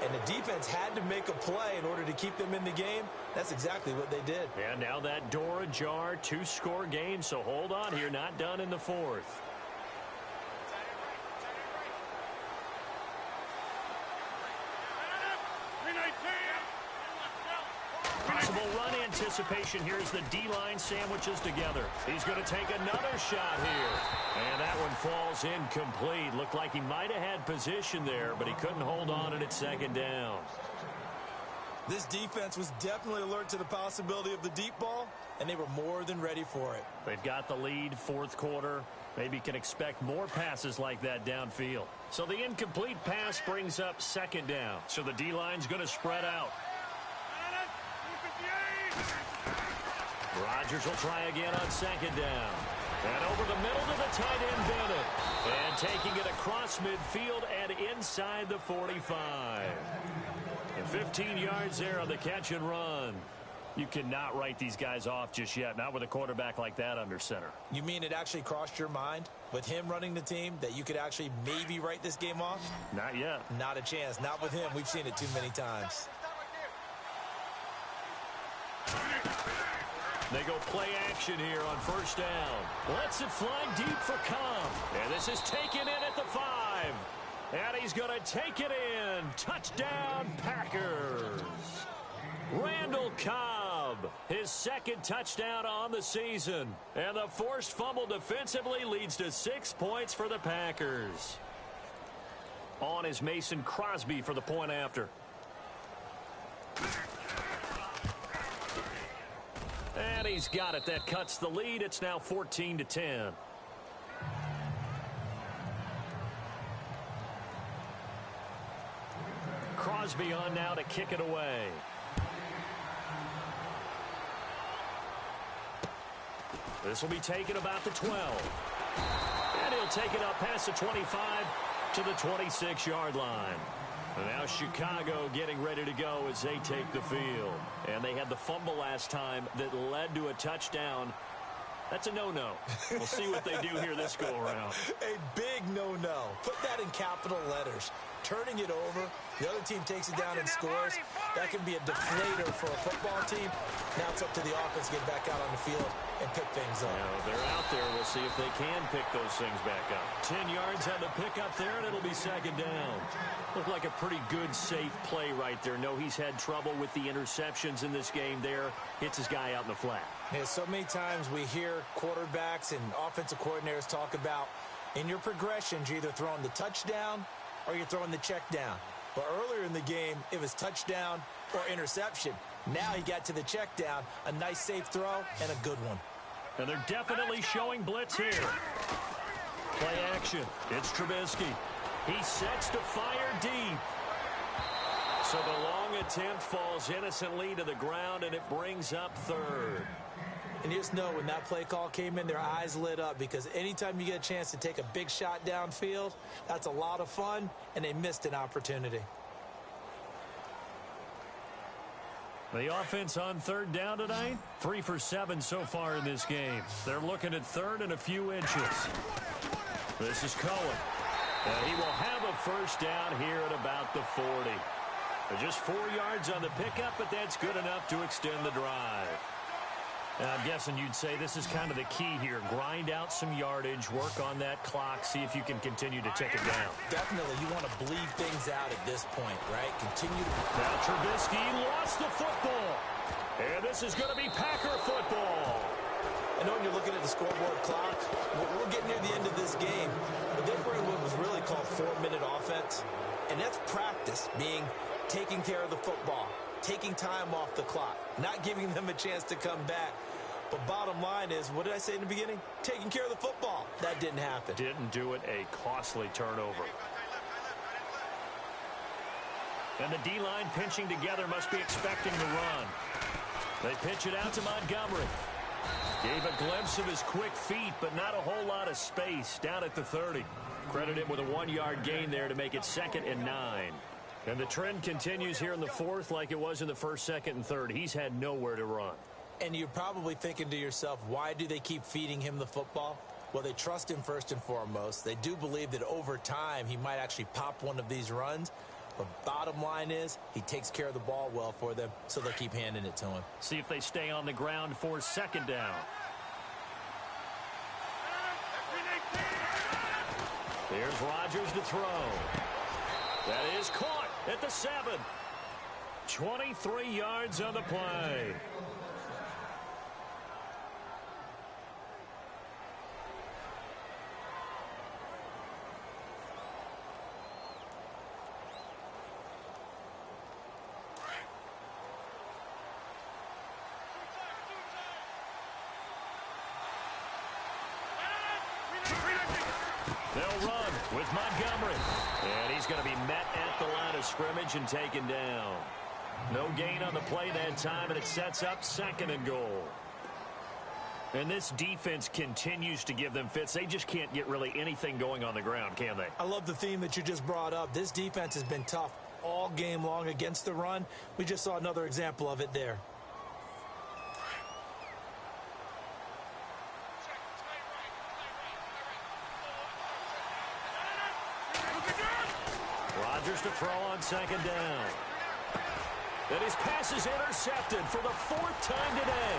and the defense had to make a play in order to keep them in the game. That's exactly what they did. And now that door ajar, 2-score game, so hold on here, not done in the 4th. Possible run anticipation here as the D-line sandwiches together. He's going to take another shot here. And that one falls incomplete. Looked like he might have had position there, but he couldn't hold on and it's second down. This defense was definitely alert to the possibility of the deep ball, and they were more than ready for it. They've got the lead, 4th quarter. Maybe can expect more passes like that downfield. So the incomplete pass brings up second down. So the D-line's going to spread out. Rodgers will try again on second down. And over the middle to the tight end, Bennett. And taking it across midfield and inside the 45. And 15 yards there on the catch and run. You cannot write these guys off just yet, not with a quarterback like that under center. You mean it actually crossed your mind with him running the team that you could actually maybe write this game off? Not yet. Not a chance. Not with him. We've seen it too many times. They go play action here on 1st down. Lets it fly deep for Cobb. And this is taken in at the 5. And he's going to take it in. Touchdown, Packers. Randall Cobb, his second touchdown on the season. And the forced fumble defensively leads to 6 points for the Packers. On is Mason Crosby for the point after. And he's got it. That cuts the lead. It's now 14-10. Crosby on now to kick it away. This will be taken about the 12. And he'll take it up past the 25 to the 26-yard line. And now Chicago getting ready to go as they take the field. And they had the fumble last time that led to a touchdown. That's a no-no. We'll see what they do here this go-around. A big no-no. Put that in capital letters. Turning it over, the other team takes it down and scores. That can be a deflator for a football team. Now it's up to the offense to get back out on the field and pick things up. Now, they're out there. We'll see if they can pick those things back up. 10 yards on the pickup there, and it'll be second down. Looked like a pretty good, safe play right there. No, he's had trouble with the interceptions in this game there. Hits his guy out in the flat. Yeah, so many times we hear quarterbacks and offensive coordinators talk about in your progressions, you're either throwing the touchdown or you're throwing the check down. But earlier in the game, it was touchdown or interception. Now he got to the check down, a nice safe throw, and a good one. And they're definitely showing blitz here. Play action. It's Trubisky. He sets to fire deep. So the long attempt falls innocently to the ground, and it brings up third. And you just know when that play call came in, their eyes lit up because anytime you get a chance to take a big shot downfield, that's a lot of fun, and they missed an opportunity. The offense on third down tonight, 3 for 7 so far in this game. They're looking at third and a few inches. This is Cohen. And he will have a first down here at about the 40. Just 4 yards on the pickup, but that's good enough to extend the drive. And I'm guessing you'd say this is kind of the key here. Grind out some yardage, work on that clock, see if you can continue to tick it down. Definitely. You want to bleed things out at this point, right? Continue to... Now Trubisky lost the football. And this is going to be Packer football. I know when you're looking at the scoreboard clock, we're getting near the end of this game, but they were in what was really called 4-minute offense. And that's practice, being taking care of the football, taking time off the clock, not giving them a chance to come back. But bottom line is, what did I say in the beginning? Taking care of the football. That didn't happen. Didn't do it. A costly turnover. And the D-line pinching together must be expecting the run. They pitch it out to Montgomery. Gave a glimpse of his quick feet, but not a whole lot of space down at the 30. Credit him with a 1-yard gain there to make it 2nd and 9. And the trend continues here in the fourth like it was in the first, second, and third. He's had nowhere to run. And you're probably thinking to yourself, why do they keep feeding him the football? Well, they trust him first and foremost. They do believe that over time he might actually pop one of these runs. But bottom line is, he takes care of the ball well for them, so they'll keep handing it to him. See if they stay on the ground for second down. Here's Rodgers to throw. That is caught at the 7. 23 yards on the play. They'll run with Montgomery. And he's going to be met at the line of scrimmage and taken down. No gain on the play that time, and it sets up 2nd and goal. And this defense continues to give them fits. They just can't get really anything going on the ground, can they? I love the theme that you just brought up. This defense has been tough all game long against the run. We just saw another example of it there. Rodgers to throw on 2nd down. And his pass is intercepted for the 4th time today.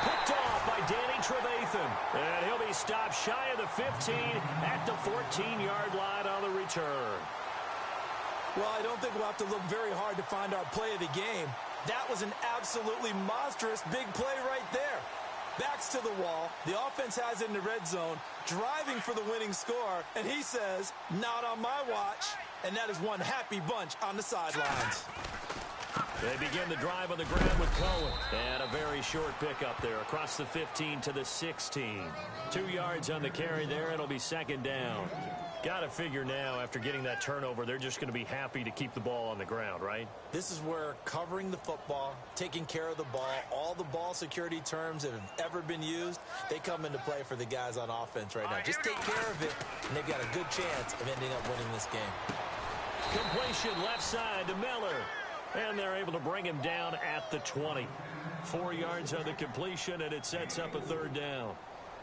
Picked off by Danny Trevathan. And he'll be stopped shy of the 15 at the 14-yard line on the return. Well, I don't think we'll have to look very hard to find our play of the game. That was an absolutely monstrous big play right there. Backs to the wall. The offense has it in the red zone, driving for the winning score, and he says, not on my watch. And that is one happy bunch on the sidelines. They begin the drive on the ground with Cohen. And a very short pickup there across the 15 to the 16. 2 yards on the carry there. It'll be second down. Got to figure now, after getting that turnover, they're just going to be happy to keep the ball on the ground, right? This is where covering the football, taking care of the ball, all the ball security terms that have ever been used, they come into play for the guys on offense right now. Just take care of it, and they've got a good chance of ending up winning this game. Completion left side to Miller. And they're able to bring him down at the 20. 4 yards on the completion, and it sets up a third down.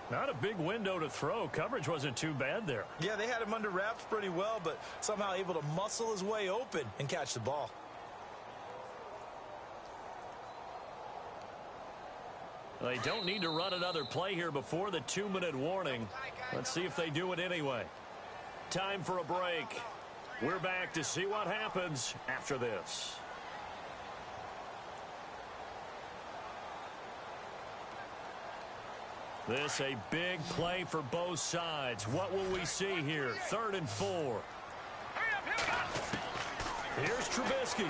Not a big window to throw. Coverage wasn't too bad there. Yeah, they had him under wraps pretty well, but somehow able to muscle his way open and catch the ball. They don't need to run another play here before the 2-minute warning. Let's see if they do it anyway. Time for a break. We're back to see what happens after this. This a big play for both sides. What will we see here? 3rd and 4. Here's Trubisky.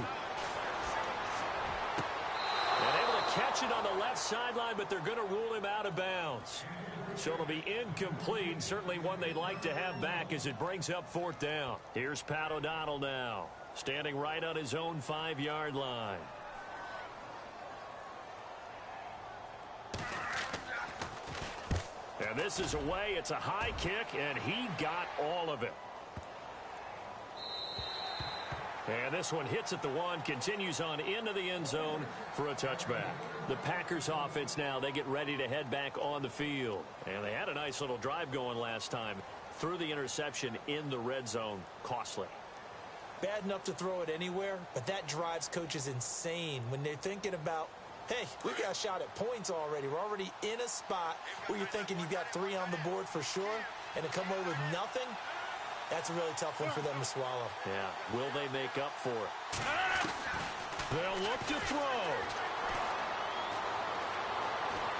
And able to catch it on the left sideline, but they're going to rule him out of bounds. So it'll be incomplete. Certainly one they'd like to have back as it brings up 4th down. Here's Pat O'Donnell now, standing right on his own 5-yard line. And this is away. It's a high kick, and he got all of it. And this one hits at the 1, continues on into the end zone for a touchback. The Packers offense now, they get ready to head back on the field. And they had a nice little drive going last time. Through the interception in the red zone, costly. Bad enough to throw it anywhere, but that drives coaches insane when they're thinking about, hey, we got a shot at points already. We're already in a spot where you're thinking you've got 3 on the board for sure, and to come away with nothing, that's a really tough one for them to swallow. Yeah, will they make up for it? They'll look to throw.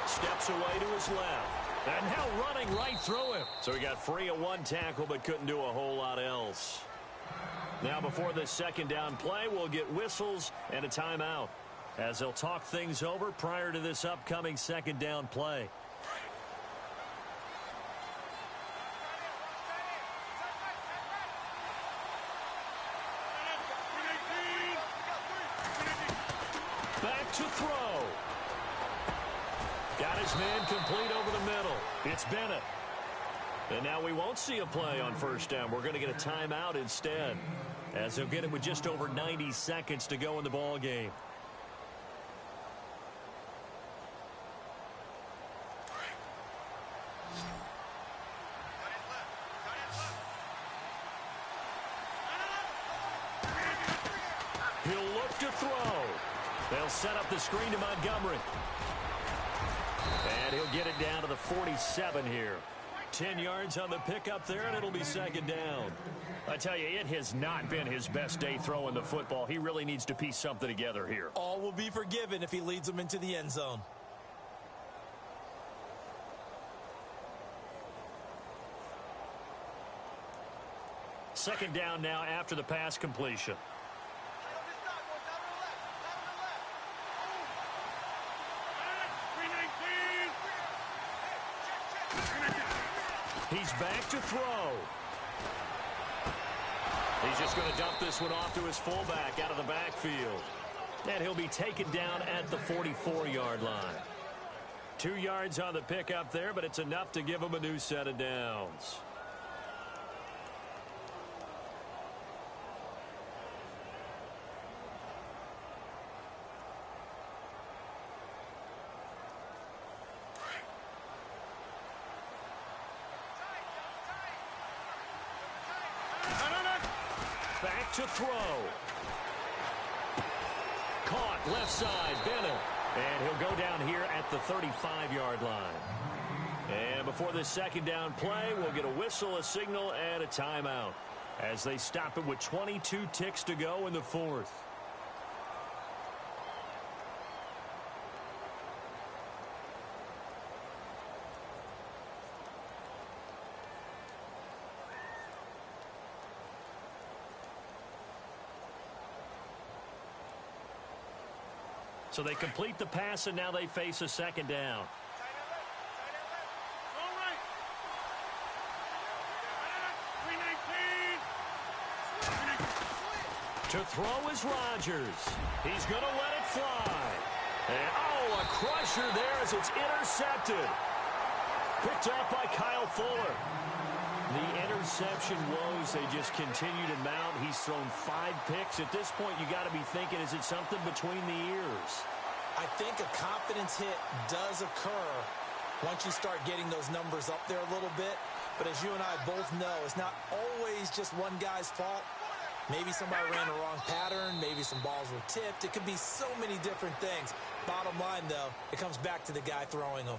Steps away to his left. And now running right through him. So he got free of 1 tackle, but couldn't do a whole lot else. Now before this second down play, we'll get whistles and a timeout, as they'll talk things over prior to this upcoming second down play. Back to throw. Got his man complete over the middle. It's Bennett. And now we won't see a play on first down. We're going to get a timeout instead, as they'll get it with just over 90 seconds to go in the ball game. He'll look to throw. They'll set up the screen to Montgomery. And he'll get it down to the 47 here. 10 yards on the pickup there, and it'll be second down. I tell you, it has not been his best day throwing the football. He really needs to piece something together here. All will be forgiven if he leads them into the end zone. Second down now after the pass completion. He's back to throw. He's just going to dump this one off to his fullback out of the backfield. And he'll be taken down at the 44-yard line. 2 yards on the pickup there, but it's enough to give him a new set of downs. Back to throw. Caught left side, Bennett. And he'll go down here at the 35-yard line. And before this second down play, we'll get a whistle, a signal, and a timeout as they stop it with 22 ticks to go in the fourth. So they complete the pass, and now they face a second down. To throw is Rodgers. He's going to let it fly. And, oh, a crusher there as it's intercepted. Picked up by Kyle Fuller. The interception woes, they just continue to mount. He's thrown 5 picks. At this point, you got to be thinking, is it something between the ears? I think a confidence hit does occur once you start getting those numbers up there a little bit. But as you and I both know, it's not always just one guy's fault. Maybe somebody ran the wrong pattern. Maybe some balls were tipped. It could be so many different things. Bottom line, though, it comes back to the guy throwing them.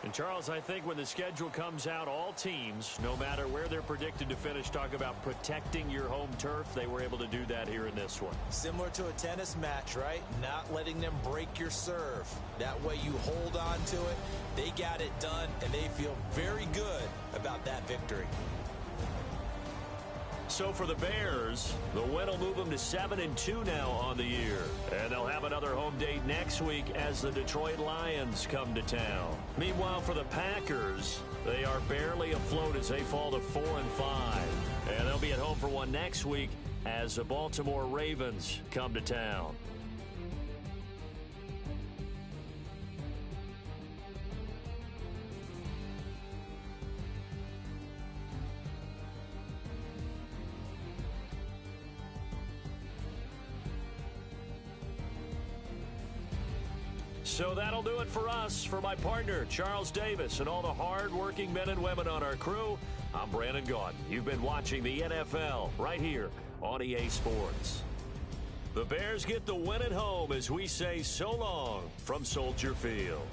And, Charles, I think when the schedule comes out, all teams, no matter where they're predicted to finish, talk about protecting your home turf. They were able to do that here in this one. Similar to a tennis match, right? Not letting them break your serve. That way you hold on to it. They got it done, and they feel very good about that victory. So for the Bears, the win will move them to 7-2 now on the year. And they'll have another home date next week as the Detroit Lions come to town. Meanwhile, for the Packers, they are barely afloat as they fall to 4-5. And they'll be at home for one next week as the Baltimore Ravens come to town. So that'll do it for us. For my partner, Charles Davis, and all the hard-working men and women on our crew, I'm Brandon Gaudin. You've been watching the NFL right here on EA Sports. The Bears get the win at home as we say so long from Soldier Field.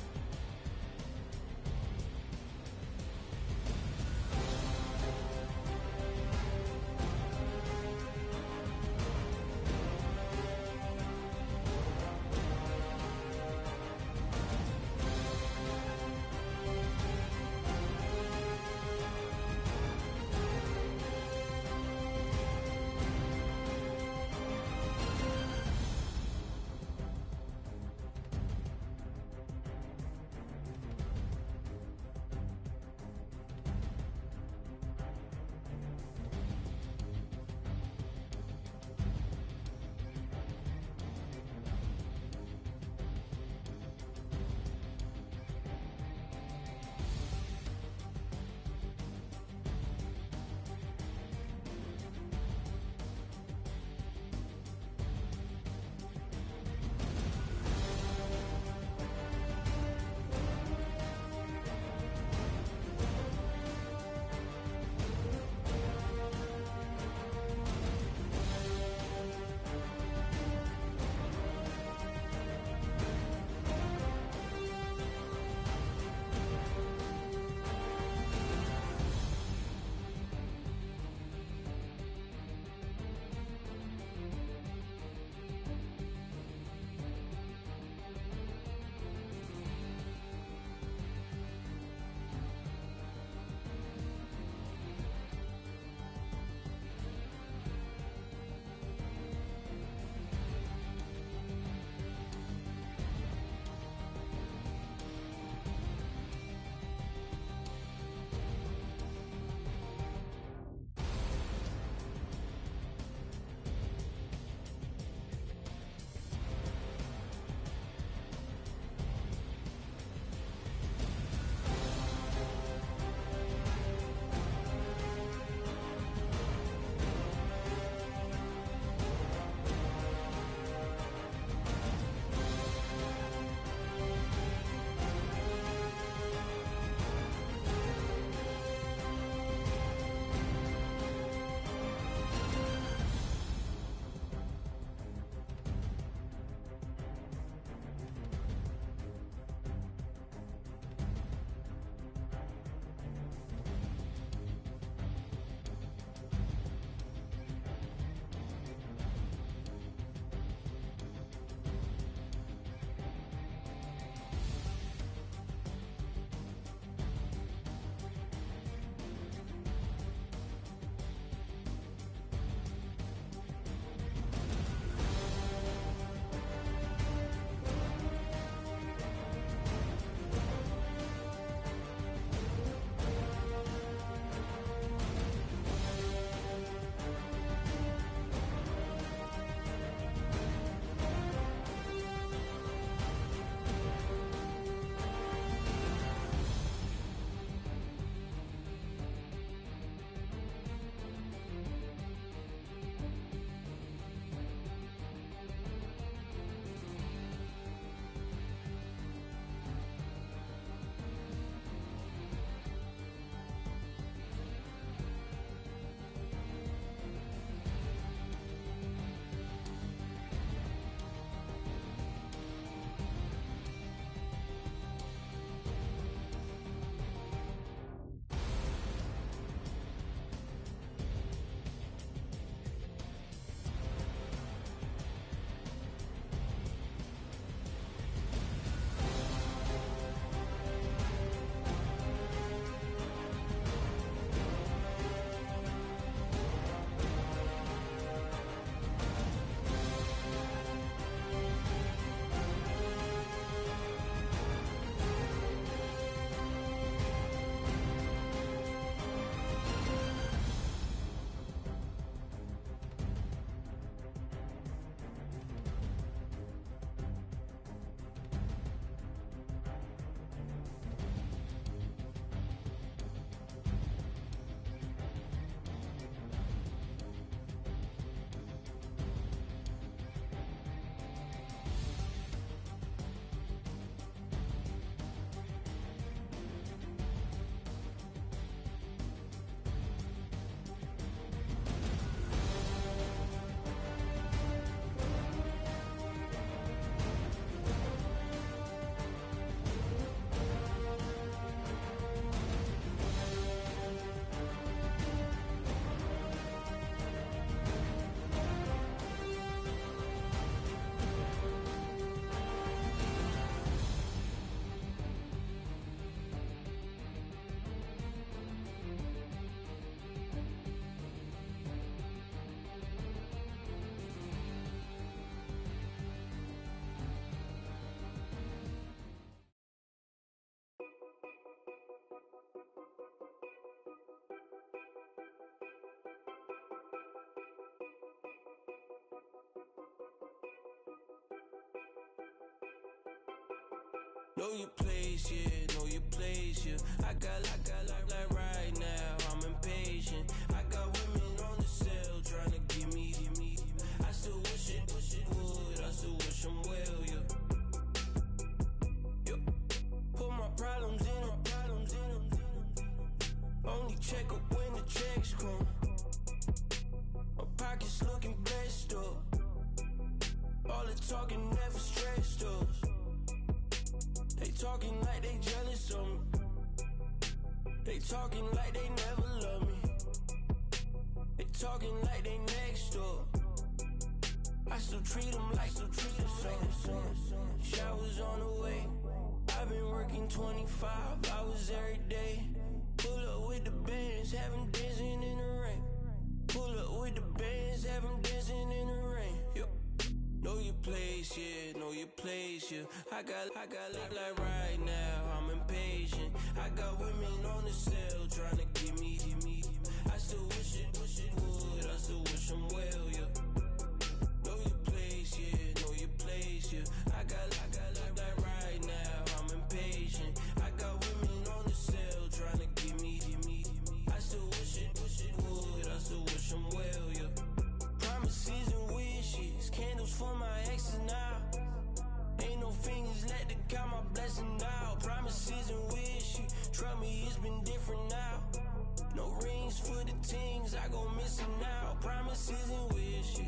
Know your place, yeah, know your place, yeah. I got like right now, I'm impatient. I got women on the cell trying to give me. I still wish it would, I still wish I'm well, yeah. Put my problems in them. Only check up when the checks come. My pockets looking blessed up. All the talking never stressed us. They talking like they jealous of me. They talking like they never love me. They talking like they next door. I still treat them like so. Showers on the way. I've been working 25 hours every day. Pull up with the bands, have them dancing in the rain. Pull up with the bands, have them dancing in the rain. Yo. Know your place, yeah, know your place, yeah. I got like right now, I'm impatient. I got women on the cell trying to give me. I still wish it would, I still wish I'm well, yeah. Know your place, yeah, know your place, yeah. I got like right now, I'm impatient. I got women on the cell trying to give me. I still wish it would, I still wish I'm well, yeah. Promises and wishes, candles for my exes now. Ain't no fingers let to count my blessing now. Promises and wishes, trust me, it's been different now. No rings for the things I go missing now. Promises and wishes.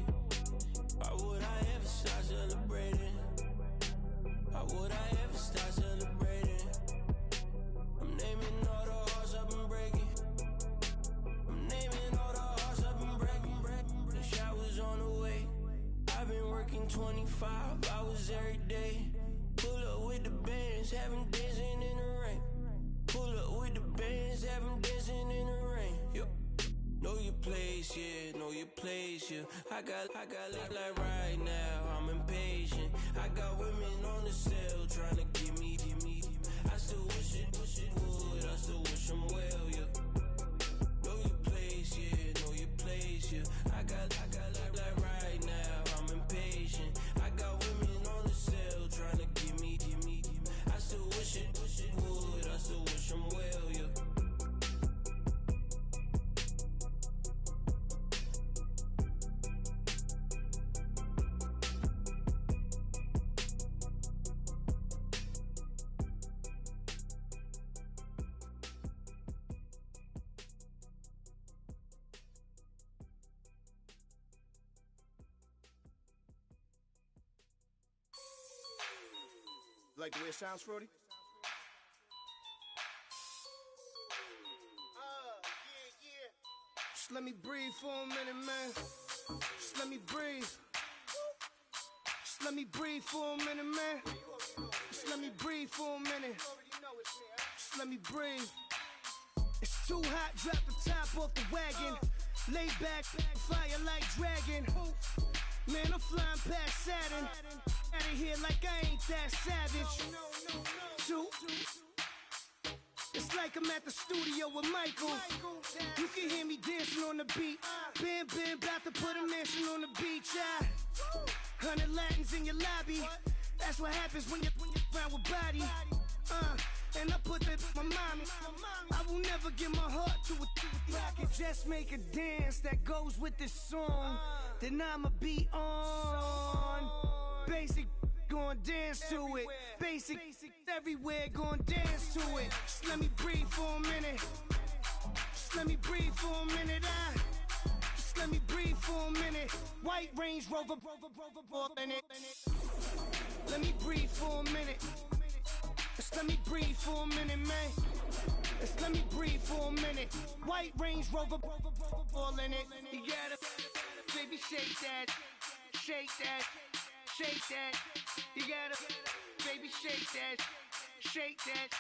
Why would I ever start celebrating? Why would I ever start celebrating? I'm naming all the hearts I've been breaking. I'm naming all the hearts I've been breaking. The showers on the way. I've been working 25 hours every day. Pull up with the bands, have them dancing in the rain. Pull up with the bands, have them dancing in the rain. Yo. Know your place, yeah, know your place, yeah. I got like right now, I'm impatient. I got women on the cell trying to give me. I still wish it would, I still wish I'm well, yeah. Know your place, yeah, know your place, yeah. I got like right now, I'm impatient. I got women on the cell trying to give me. I still wish it would, I still wish I'm well, yeah. Like the way it sounds, Frody? Yeah. Just let me breathe for a minute, man. Just let me breathe. Just let me breathe for a minute, man. Just let me breathe for a minute. Just let me breathe. It's too hot, drop the top off the wagon. Lay back, fire like dragon. Man, I'm flying past Saturn. Out of here like I ain't that savage. Two. It's like I'm at the studio with Michael. You can hear me dancing on the beat. Bam, about to put a mansion on the beach. 100 Latins in your lobby. That's what happens when you're around with body. And I put that in my mama. I will never give my heart to it. I can just make a dance that goes with this song. Then I'ma be on. Basic, gon' dance to it. Basic, everywhere, gon' dance to it. Just let me breathe for a minute. Just let me breathe for a minute. Just let me breathe for a minute. White Range Rover, in it. Let me breathe for a minute. Just let me breathe for a minute, man. Just let me breathe for a minute. White Range Rover, all in it. You gotta, baby, shake that, shake that. Shake that, you gotta, baby, shake that, shake that,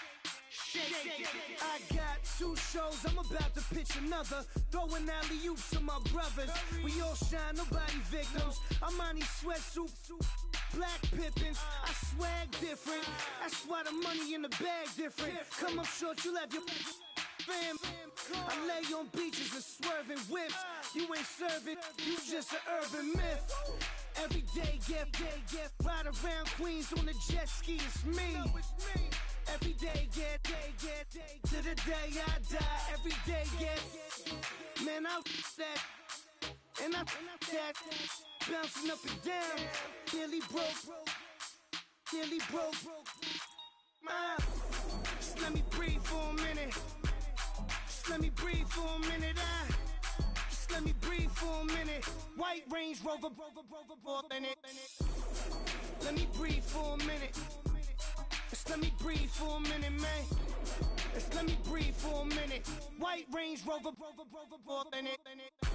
shake that. I got 2 shows, I'm about to pitch another. Throwing alley-oops to my brothers. We all shine, nobody victims. I'm on these sweatsuits, black pippins. I swag different. That's why the money in the bag different. Come up short, you'll have your fam. I lay on beaches and swerving whips. You ain't serving, you just an urban myth. Every day, get ride around Queens on a jet ski, it's me. Every day, get to the day I die. Every day, get, man, I that, and I that, bouncing up and down, nearly broke. Just let me breathe for a minute. Just let me breathe for a minute. Just let me breathe for a minute. White Range Rover, in it. Let me breathe for a minute. Just let me breathe for a minute, man. Just let me breathe for a minute. White Range Rover, in it.